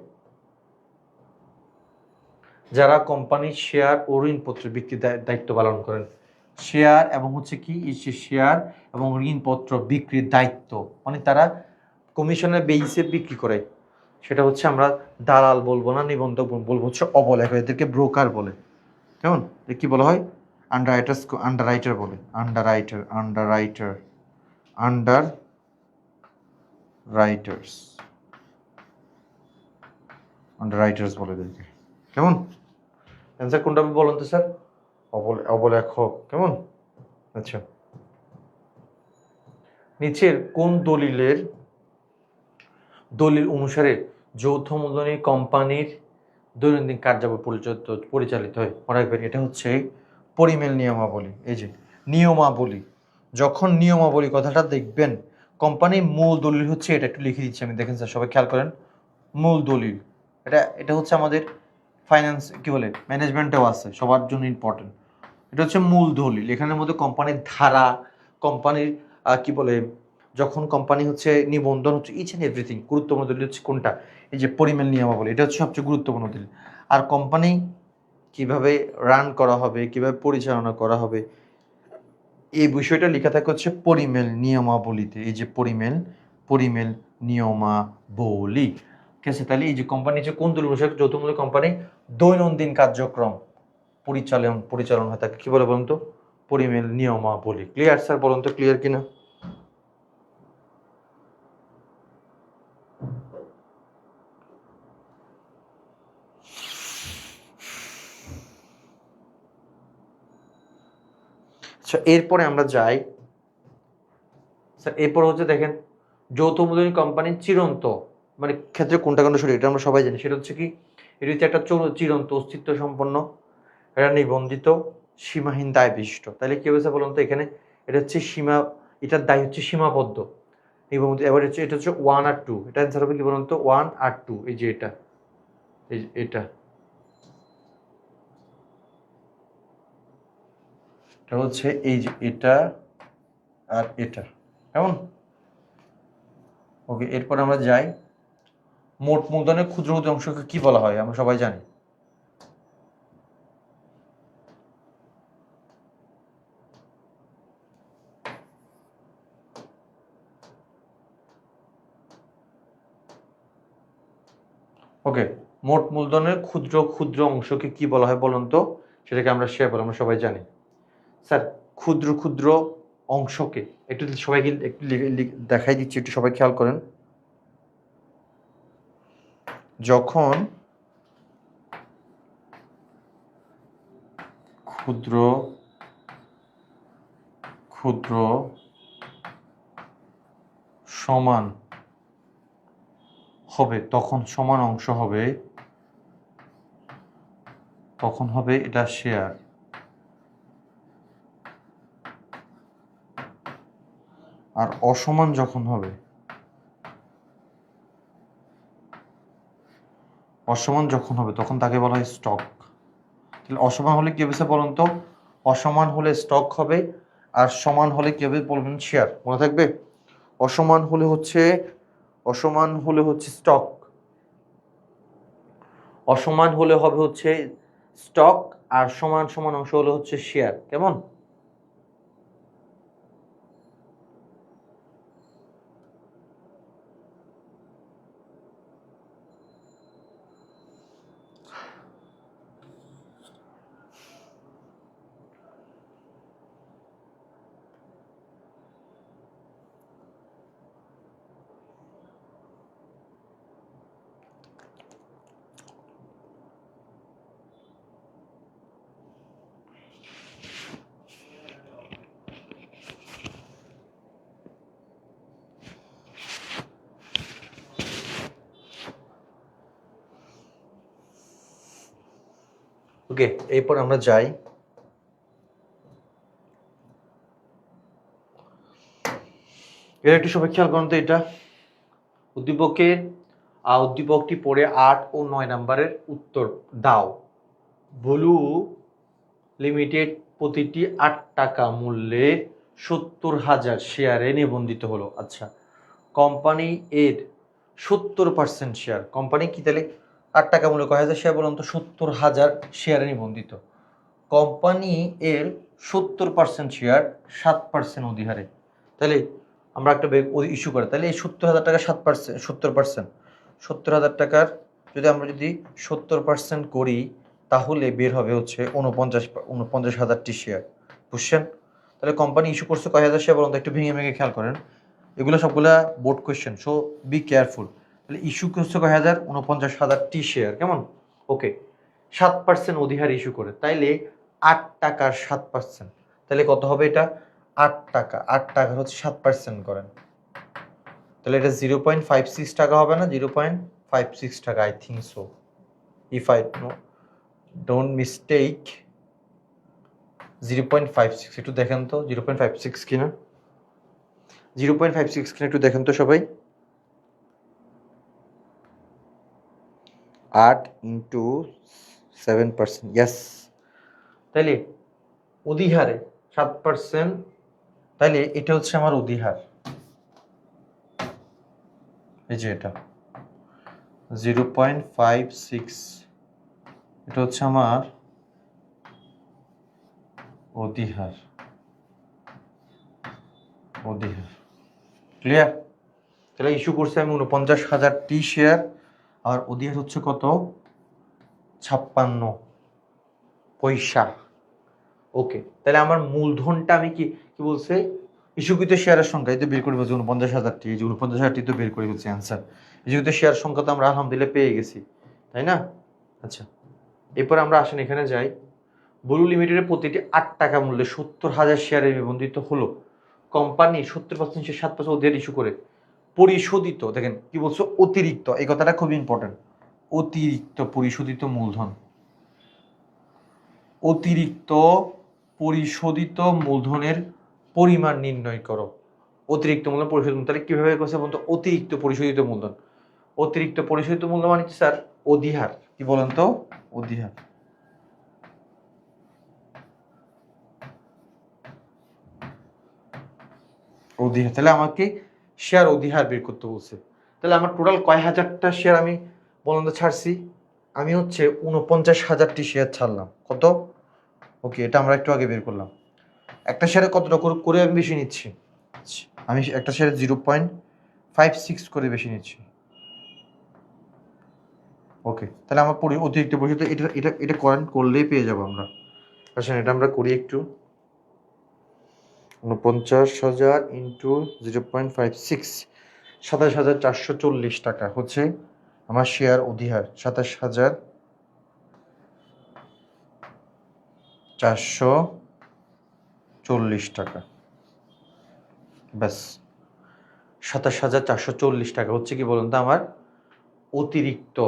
যারা কোম্পানির শেয়ার ও ঋণপত্র বিক্রির দায়িত্ব পালন করেন। শেয়ার এবং হচ্ছে কি শেয়ার এবং ঋণপত্র বিক্রির দায়িত্ব, মানে তারা কমিশনের বেইসে বিক্রি করে, সেটা হচ্ছে আমরা দালাল বলবো না, নিবন্ধক বলবো হচ্ছে অবলেখ, এদেরকে ব্রোকার বলে। কেমন, কি বলা হয়? আন্ডাররাইটার বলে, আন্ডাররাইটার্স বলে এদেরকে। কেমন, অ্যান্সার কোনটা বলুন তো স্যার? অবলেখক। কেমন? আচ্ছা, নিচের কোন দলিল অনুসারে যৌথ মূলধনী কোম্পানির দৈনন্দিন কার্যাবলী পরিচালিত হয়? মনে রাখবেন এটা হচ্ছে পরিমেল নিয়মাবলী। এই যে নিয়মাবলী, যখন নিয়মাবলী কথাটা দেখবেন, কোম্পানির মূল দলিল হচ্ছে এটা, একটু লিখে দিচ্ছি আমি, দেখেন স্যার সবাই খেয়াল করেন। মূল দলিল এটা হচ্ছে আমাদের ফাইন্যান্স কি বলে ম্যানেজমেন্টেও আছে, সবার জন্য ইম্পর্টেন্ট। এটা হচ্ছে মূল দলিল। এখানের মধ্যে কোম্পানির ধারা, কোম্পানির কি বলে, যখন কোম্পানি হচ্ছে নিবন্ধন হচ্ছে, ইচ অ্যান্ড এভরিথিং। গুরুত্বপূর্ণ দলিল হচ্ছে কোনটা? এই যে পরিমেল নিয়মাবলী, এটা হচ্ছে সবচেয়ে গুরুত্বপূর্ণ দলিল। আর কোম্পানি কিভাবে রান করা হবে, কিভাবে পরিচালনা করা হবে, এই বিষয়টা লেখা থাকে হচ্ছে পরিমেল নিয়মাবলীতে। এই যে পরিমেল নিয়মাবলী। ঠিক আছে, তাহলে এই যে কোম্পানি যে কোন দলিল অনুসারে যৌথ মূলধনী কোম্পানি দৈনন্দিন কার্যক্রম পরিচালন হয় তাকে কি বলে বলুন তো? পরিমেল নিয়মাবলী। Clear sir? বলুন তো ক্লিয়ার কিনা? আচ্ছা এরপরে আমরা যাই স্যার, এরপর হচ্ছে দেখেন যৌথ মূলধনী কোম্পানির চিরন্ত মানে ক্ষেত্রে কোনটা কোনটা সঠিক, এটা আমরা সবাই জানি। সেটা হচ্ছে কি, এটা হচ্ছে একটা চিরন্ত অস্তিত্ব সম্পন্ন, এটা নিবন্ধিত, সীমাহীন দায় বিশিষ্ট। তাহলে কি হয়েছে বলুন তো? এখানে এটা হচ্ছে এটার দায় হচ্ছে সীমাবদ্ধ নিবন্ধিত। এবার হচ্ছে এটা হচ্ছে 1 আর 2, এটা অ্যান্সার হবে কি বলুন তো? 1 আর 2। এই যে এটা, এটা হচ্ছে এই যে এটা আর এটা। কেমন? ওকে, এরপর আমরা যাই, মোট মূলধনের ক্ষুদ্র ক্ষুদ্র অংশকে কি বলা হয়? আমরা সবাই জানি। ওকে, মোট মূলধনের ক্ষুদ্র ক্ষুদ্র অংশকে কি বলা হয় বলুন তো? সেটাকে আমরা শেয়ার বলি, আমরা সবাই জানি। স্যার ক্ষুদ্র ক্ষুদ্র অংশকে একটু সবাইকে একটু দেখাই দিচ্ছি, একটু সবাই খেয়াল করেন। যখন ক্ষুদ্র ক্ষুদ্র সমান হবে, তখন সমান অংশ হবে, তখন হবে এটা শেয়ার। আর অসমান যখন হবে, তখন তাকে বলা হয় স্টক। তাহলে অসমান হলে কি হবে বলুন তো? অসমান হলে স্টক হবে, আর সমান হলে কি হবে বলবেন? শেয়ার। মনে থাকবে? অসমান হলে হচ্ছে স্টক, অসমান হলে হবে হচ্ছে স্টক, আর সমান সমান অংশ হলে হচ্ছে শেয়ার। কেমন? ওকে, এরপর আমরা যাই, এর একটু সবাই খেয়াল করুন তো। এটা উদ্দীপকটি পড়ে 8 ও 9 নম্বরের উত্তর দাও। ব্লু লিমিটেড প্রতিটি 8 টাকা মূল্যে 70,000 শেয়ারে নিবন্ধিত হলো। আচ্ছা, কোম্পানি এর 70% শেয়ার, কোম্পানি কি তাহলে 8 টাকা মূল্য কয় হাজার শেয়ার বলুন তো, 70,000 শেয়ারে নিবন্ধিত। কোম্পানি এর 70% শেয়ার 7% অধিহারে। তাহলে আমরা একটা ইস্যু করে, তাহলে এই 70,000 টাকা 7%, 70%, 70,000 টাকার যদি আমরা 70% করি তাহলে বের হবে হচ্ছে 49,000টি শেয়ার। বুঝছেন? তাহলে কোম্পানি ইস্যু করছে কয় হাজার শেয়ার বলুন তো, একটু ভেঙে ভেঙে খেয়াল করেন, এগুলো সবগুলা board question, so be careful. তাহলে ইস্যু করছে কয় হাজার, 49,000টি শেয়ার, কেমন? ওকে, 7% অধিহার ইস্যু করে, তাইলে 8 টাকার 7%, তাহলে কত হবে এটা? 8 টাকা, 8 টাকার হচ্ছে 7% করেন, তাহলে এটা 0.56 টাকা হবে না? 0.56 টাকা, I think so, if I don't mistake 0.56। একটু দেখেন তো 0.56 কিনা, 0.56 কিনা একটু দেখেন তো সবাই। 8 ইন্টু 7%, ইয়েস। তাইলে অধিহারে 7%, তাইলে এটা হচ্ছে আমার অধিহার, এই যে এটা 0.56, এটা হচ্ছে আমার অধিহার, অধিহার, ক্লিয়ার? তাহলে ইস্যু করছে আমি 49,000টি শেয়ার, আর অধিহার হচ্ছে কত? 56 পয়সা। ওকে, তাহলে আমার মূলধনটা আমি কি কি বলছে, ইস্যুকৃত শেয়ারের সংখ্যা, এই তো বের করে ফেলছি 49,000টি, এই যে 49,000টি তো বের করে ফেলছি অ্যান্সার। ইস্যুকৃত শেয়ার সংখ্যা তো আমরা আলহামদুলিল্লাহ পেয়ে গেছি, তাই না? আচ্ছা, এরপর আমরা আসেন এখানে যাই। ব্লু লিমিটেডের প্রতিটি 8 টাকা মূল্যে 70,000 শেয়ারে নিবন্ধিত হলো। কোম্পানি 70% 7% অধিহার ইস্যু করে পরিশোধিত, দেখেন কি বলছো, অতিরিক্ত, এই কথাটা খুব ইম্পর্টেন্ট, অতিরিক্ত পরিশোধিত মূলধন, অতিরিক্ত পরিশোধিত মূলধনের পরিমাণ নির্ণয় করো। অতিরিক্ত মূলধন পরিশোধিত, তাহলে কিভাবে করছে বলতো, অতিরিক্ত পরিশোধিত মূলধন, অতিরিক্ত পরিশোধিত মূলধন মানে স্যার অধিহার, কি বলেন তো, অধিহার। অধিহার, তাহলে আমাকে শেয়ার অধিহার বের করতে বলছে। তাহলে আমার টোটাল কয় হাজারটা শেয়ার আমি বলুন তো ছাড়ছি? আমি হচ্ছে 49,000টি শেয়ার ছাড়লাম। কত? ওকে, এটা আমরা একটু আগে বের করলাম। একটা শেয়ারে কতটা করে আমি বেশি নিচ্ছি? আমি একটা শেয়ারে 0.56 করে বেশি নিচ্ছি। ওকে, তাহলে আমার অতিরিক্ত পরিশোধ এটা এটা এটা করেন, করলেই পেয়ে যাবো আমরা। আসেন এটা আমরা করি একটু। 49,000 ইন্টু 0.56, 27,440 টাকা হচ্ছে আমার শেয়ার অধিহার, 27,440 টাকা, ব্যাস 27,440 টাকা হচ্ছে কি বলুন তো আমার অতিরিক্ত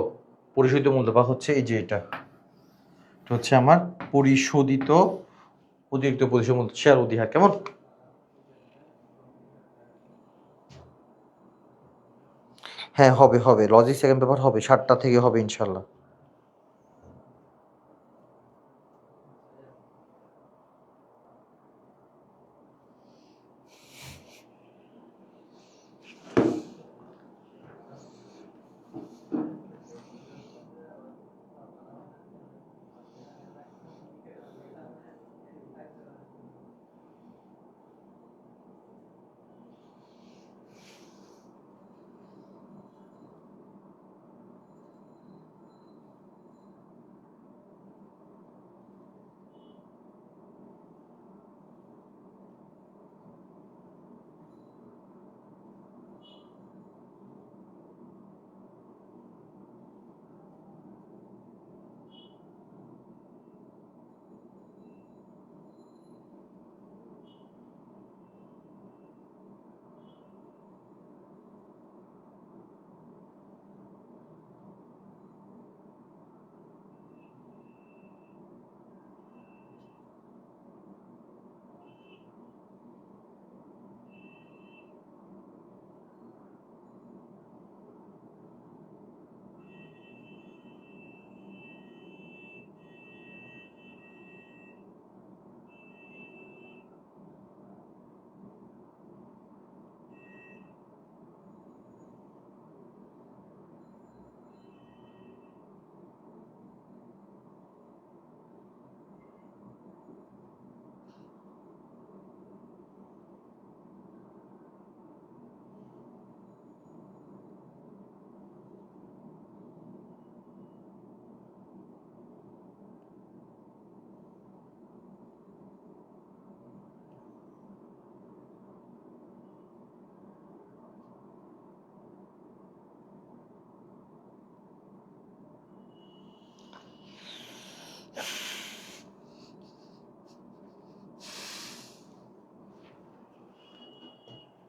পরিশোধিত মূল্য, বা হচ্ছে এই যে এটা হচ্ছে আমার পরিশোধিত, অতিরিক্ত পরিশোধিত মূল্য, শেয়ার অধিহার। কেমন? হ্যাঁ হবে হবে, লজিক সেকেন্ড পেপার হবে, 7টা থেকে হবে ইনশাল্লাহ।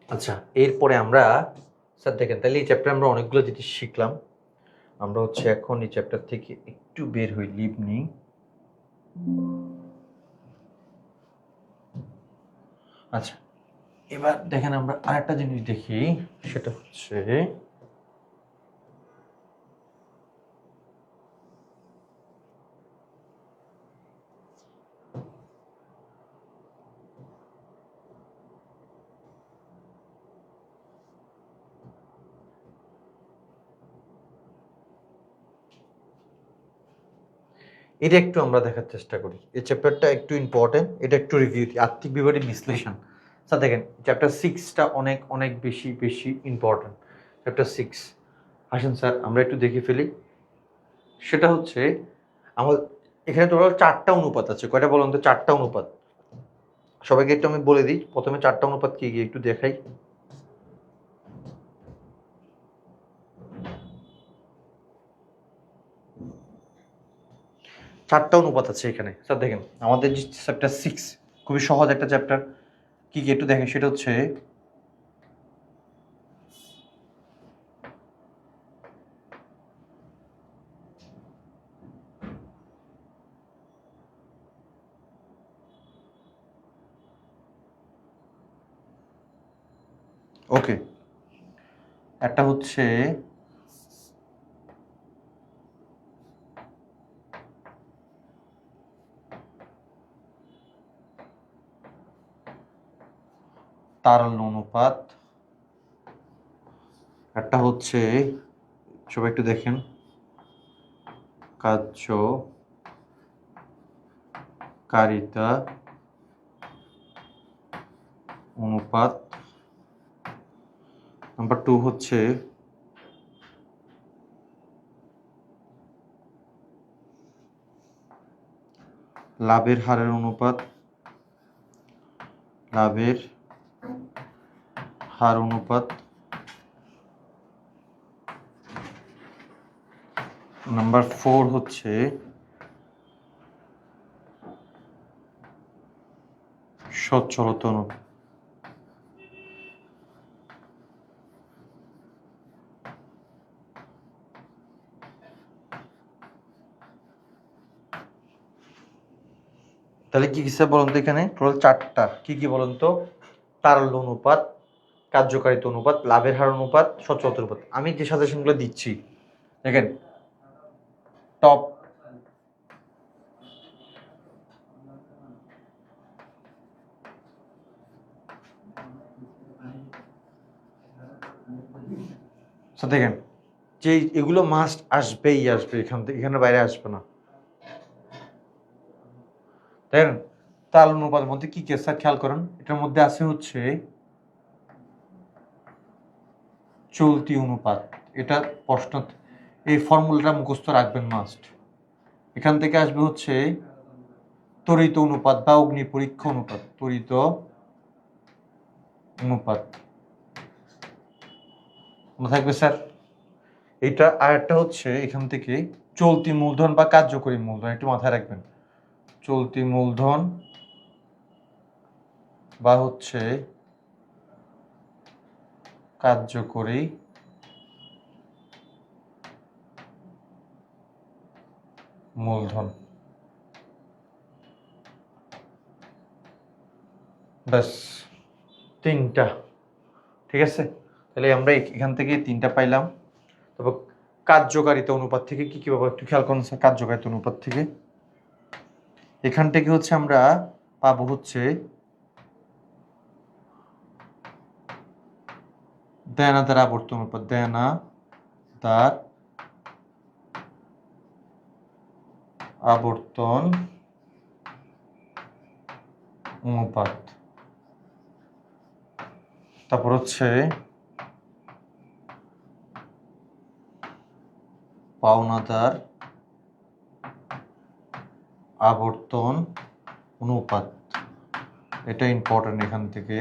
আচ্ছা, এরপরে আমরা স্যার দেখেন তাহলে এই চ্যাপ্টারে আমরা অনেকগুলো জিনিস শিখলাম। আমরা হচ্ছে এখন এই চ্যাপ্টার থেকে একটু বের হই, লিভ নিই। আচ্ছা, এবার দেখেন আমরা আরেকটা জিনিস দেখি, সেটা হচ্ছে এটা একটু আমরা দেখার চেষ্টা করি। এই চ্যাপ্টারটা একটু ইম্পর্টেন্ট, এটা একটু রিভিউ দিই। আর্থিক বিবরণী বিশ্লেষণ। স্যার দেখেন চ্যাপ্টার 6টা অনেক অনেক বেশি বেশি ইম্পর্টেন্ট। চ্যাপ্টার 6 আসেন স্যার আমরা একটু দেখে ফেলি। সেটা হচ্ছে আমার এখানে টোটাল 4টা অনুপাত আছে। কয়টা বলুন তো? 4টা অনুপাত। সবাইকে একটু আমি বলে দিই, প্রথমে 4টা অনুপাত কি কি একটু দেখাই। চারটা অনুপাত আছে এখানে। স্যার দেখেন আমাদের যে চ্যাপ্টার 6 খুবই সহজ একটা চ্যাপ্টার। কি কি একটু দেখেন, সেটা হচ্ছে ওকে, একটা হচ্ছে তারল্য অনুপাত, একটা হচ্ছে সবাই একটু দেখেন কার্যকারিতা অনুপাত, নাম্বার 2 হচ্ছে লাভের হারের অনুপাত, লাভের হার অনুপাত, নাম্বার 4 হচ্ছে সচ্ছলতা অনুপাত। তাহলে কি কিসে বলুন তো? এখানে টোটাল 4টা কি কি বলুন তো? তারল্য অনুপাত, কার্যকারিতা অনুপাত, লাভের হার অনুপাত, সচ্ছলতা অনুপাত। আমি যে সাজেশনগুলো দিচ্ছি দেখেন, টপ দেখেন যে এগুলো মাস্ট আসবেই আসবে, এখান থেকে এখানে বাইরে আসবে না। দেখেন তাল অনুপাতের মধ্যে কি কি আছে খেয়াল করেন। এটার মধ্যে আছে হচ্ছে চলতি অনুপাত। এটা প্রশ্ন, এই ফর্মুলাটা মুখস্থ রাখবেন মাস্ট। এখান থেকে আসবে হচ্ছে তড়িৎ অনুপাত বা অগ্নি পরীক্ষা অনুপাত, তড়িৎ অনুপাত মনে থাকবে স্যার এটা। আর একটা হচ্ছে এখান থেকে চলতি মূলধন বা কার্যকরী মূলধন, একটু মাথায় রাখবেন। চলতি মূলধন বা হচ্ছে কার্যকরী মূলধন, ব্যাস 3টা। ঠিক আছে, তাহলে আমরা এখান থেকে 3টা পাইলাম। তারপর কার্যকারিতা অনুপাত থেকে কি কি পাবো একটু খেয়াল করুন স্যার। কার্যকারিতা অনুপাত থেকে এখান থেকে হচ্ছে আমরা পাবো হচ্ছে দেনাদার আবর্তন অনুপাত, দেনাদার আবর্তন অনুপাত। তারপর হচ্ছে পাওনাদার আবর্তন অনুপাত, এটা ইম্পর্টেন্ট এখান থেকে।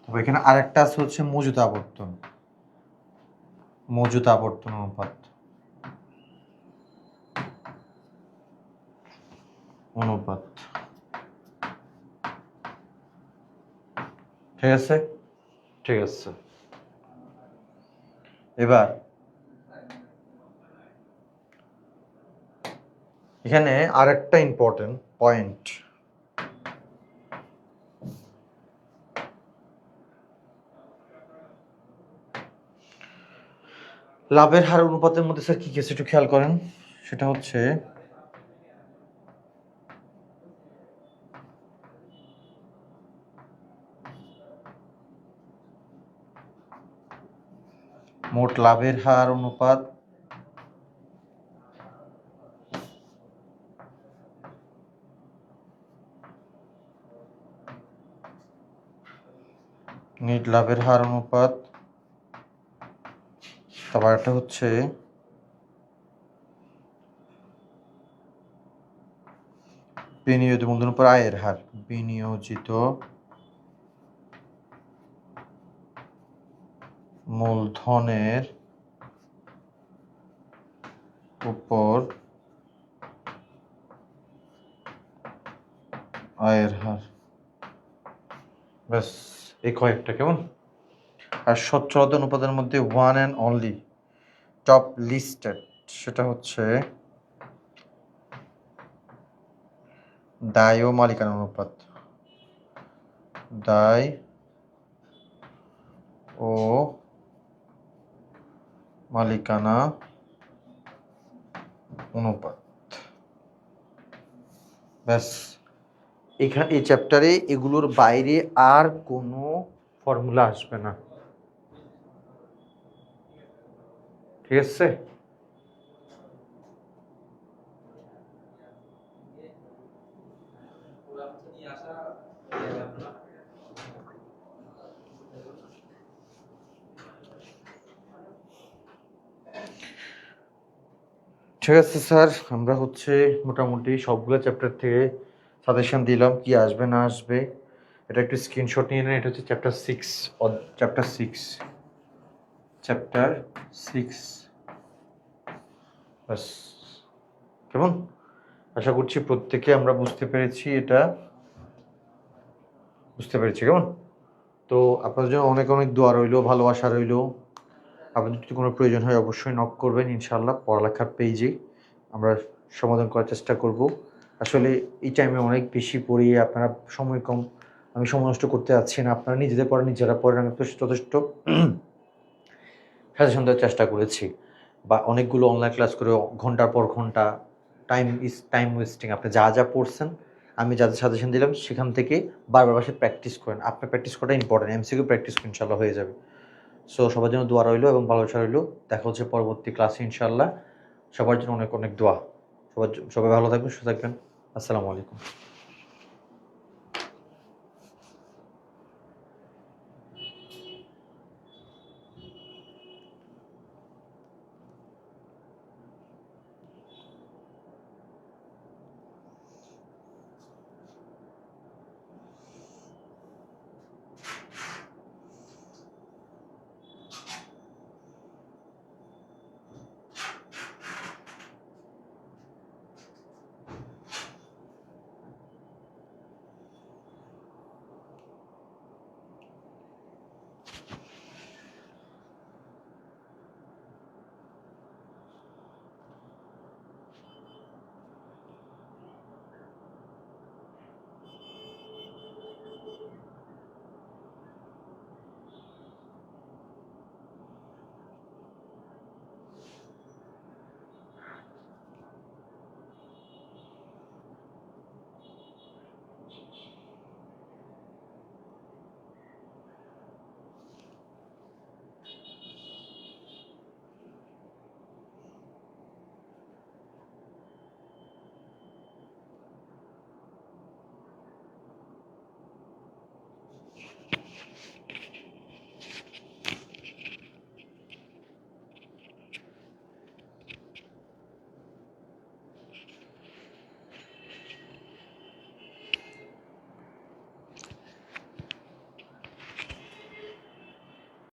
তবে এখানে আরেকটা আছে হচ্ছে মজুত আবর্তন, মজুত আবর্তন অনুপাত অনুপাত। ঠিক আছে, ঠিক আছে, এবার এখানে আরেকটা ইম্পর্টেন্ট পয়েন্ট, লাভের হার অনুপাতের মধ্যে স্যার কি কিছু একটু খেয়াল করেন। সেটা হচ্ছে মোট লাভের হার অনুপাত নেট লাভের হার অনুপাত, তারপর একটা হচ্ছে বিনিয়োজিত মূলধনের উপর আয়ের হার, বিনিয়োজিত মূলধনের উপর আয়ের হার, ব্যাস এই কয়েকটা কেমন। আর সচ্ছলতা অনুপাতের মধ্যে one and only top listed সেটা হচ্ছে দায় ও মালিকানা অনুপাত, দায় ও মালিকানা অনুপাত। ব্যাস এখানে এই চ্যাপ্টারে এগুলোর বাইরে আর কোনো ফর্মুলা আসবে না, ঠিক আছে। ঠিক আছে স্যার, আমরা হচ্ছে মোটামুটি সবগুলো চ্যাপ্টার থেকে সাজেশন দিলাম কি আসবে না আসবে। এটা একটু স্ক্রিনশট নিয়ে নেন। এটা হচ্ছে চ্যাপ্টার সিক্স, চ্যাপ্টার সিক্স বাস কেমন। আশা করছি প্রত্যেকে আমরা বুঝতে পেরেছি, এটা বুঝতে পেরেছি কেমন। তো আপনাদের জন্য অনেক অনেক দোয়া রইলো, ভালোবাসা রইলো। আপনাদের যদি কোনো প্রয়োজন হয় অবশ্যই নক করবেন, ইনশাআল্লাহ পড়ালেখার পেজে আমরা সমাধান করার চেষ্টা করব। আসলে এই টাইমে অনেক বেশি পড়িয়ে আপনারা সময় কম, আমি সময় নষ্ট করতে যাচ্ছি না। আপনারা নিজেদের পড়েন, নিজেরা পড়েন, আমি যথেষ্ট সাজেশন দেওয়ার চেষ্টা করেছি, বা অনেকগুলো অনলাইন ক্লাস করে ঘন্টার পর ঘন্টা টাইম ওয়েস্টিং। আপনি যা যা পড়ছেন, আমি যা যা সাজেশন দিলাম সেখান থেকে বারবার বাসায় প্র্যাকটিস করেন। আপনার প্র্যাকটিস করাটা ইম্পর্টেন্ট, এমসিকিউ প্র্যাকটিস করেন, ইনশাআল্লাহ হয়ে যাবে। সো সবার জন্য দোয়া রইলো এবং ভালোবাসা রইলো। দেখা হচ্ছে পরবর্তী ক্লাসে ইনশাআল্লাহ। সবার জন্য অনেক অনেক দোয়া। সবাই ভালো থাকবেন, সুস্থ থাকবেন। আসসালামু আলাইকুম।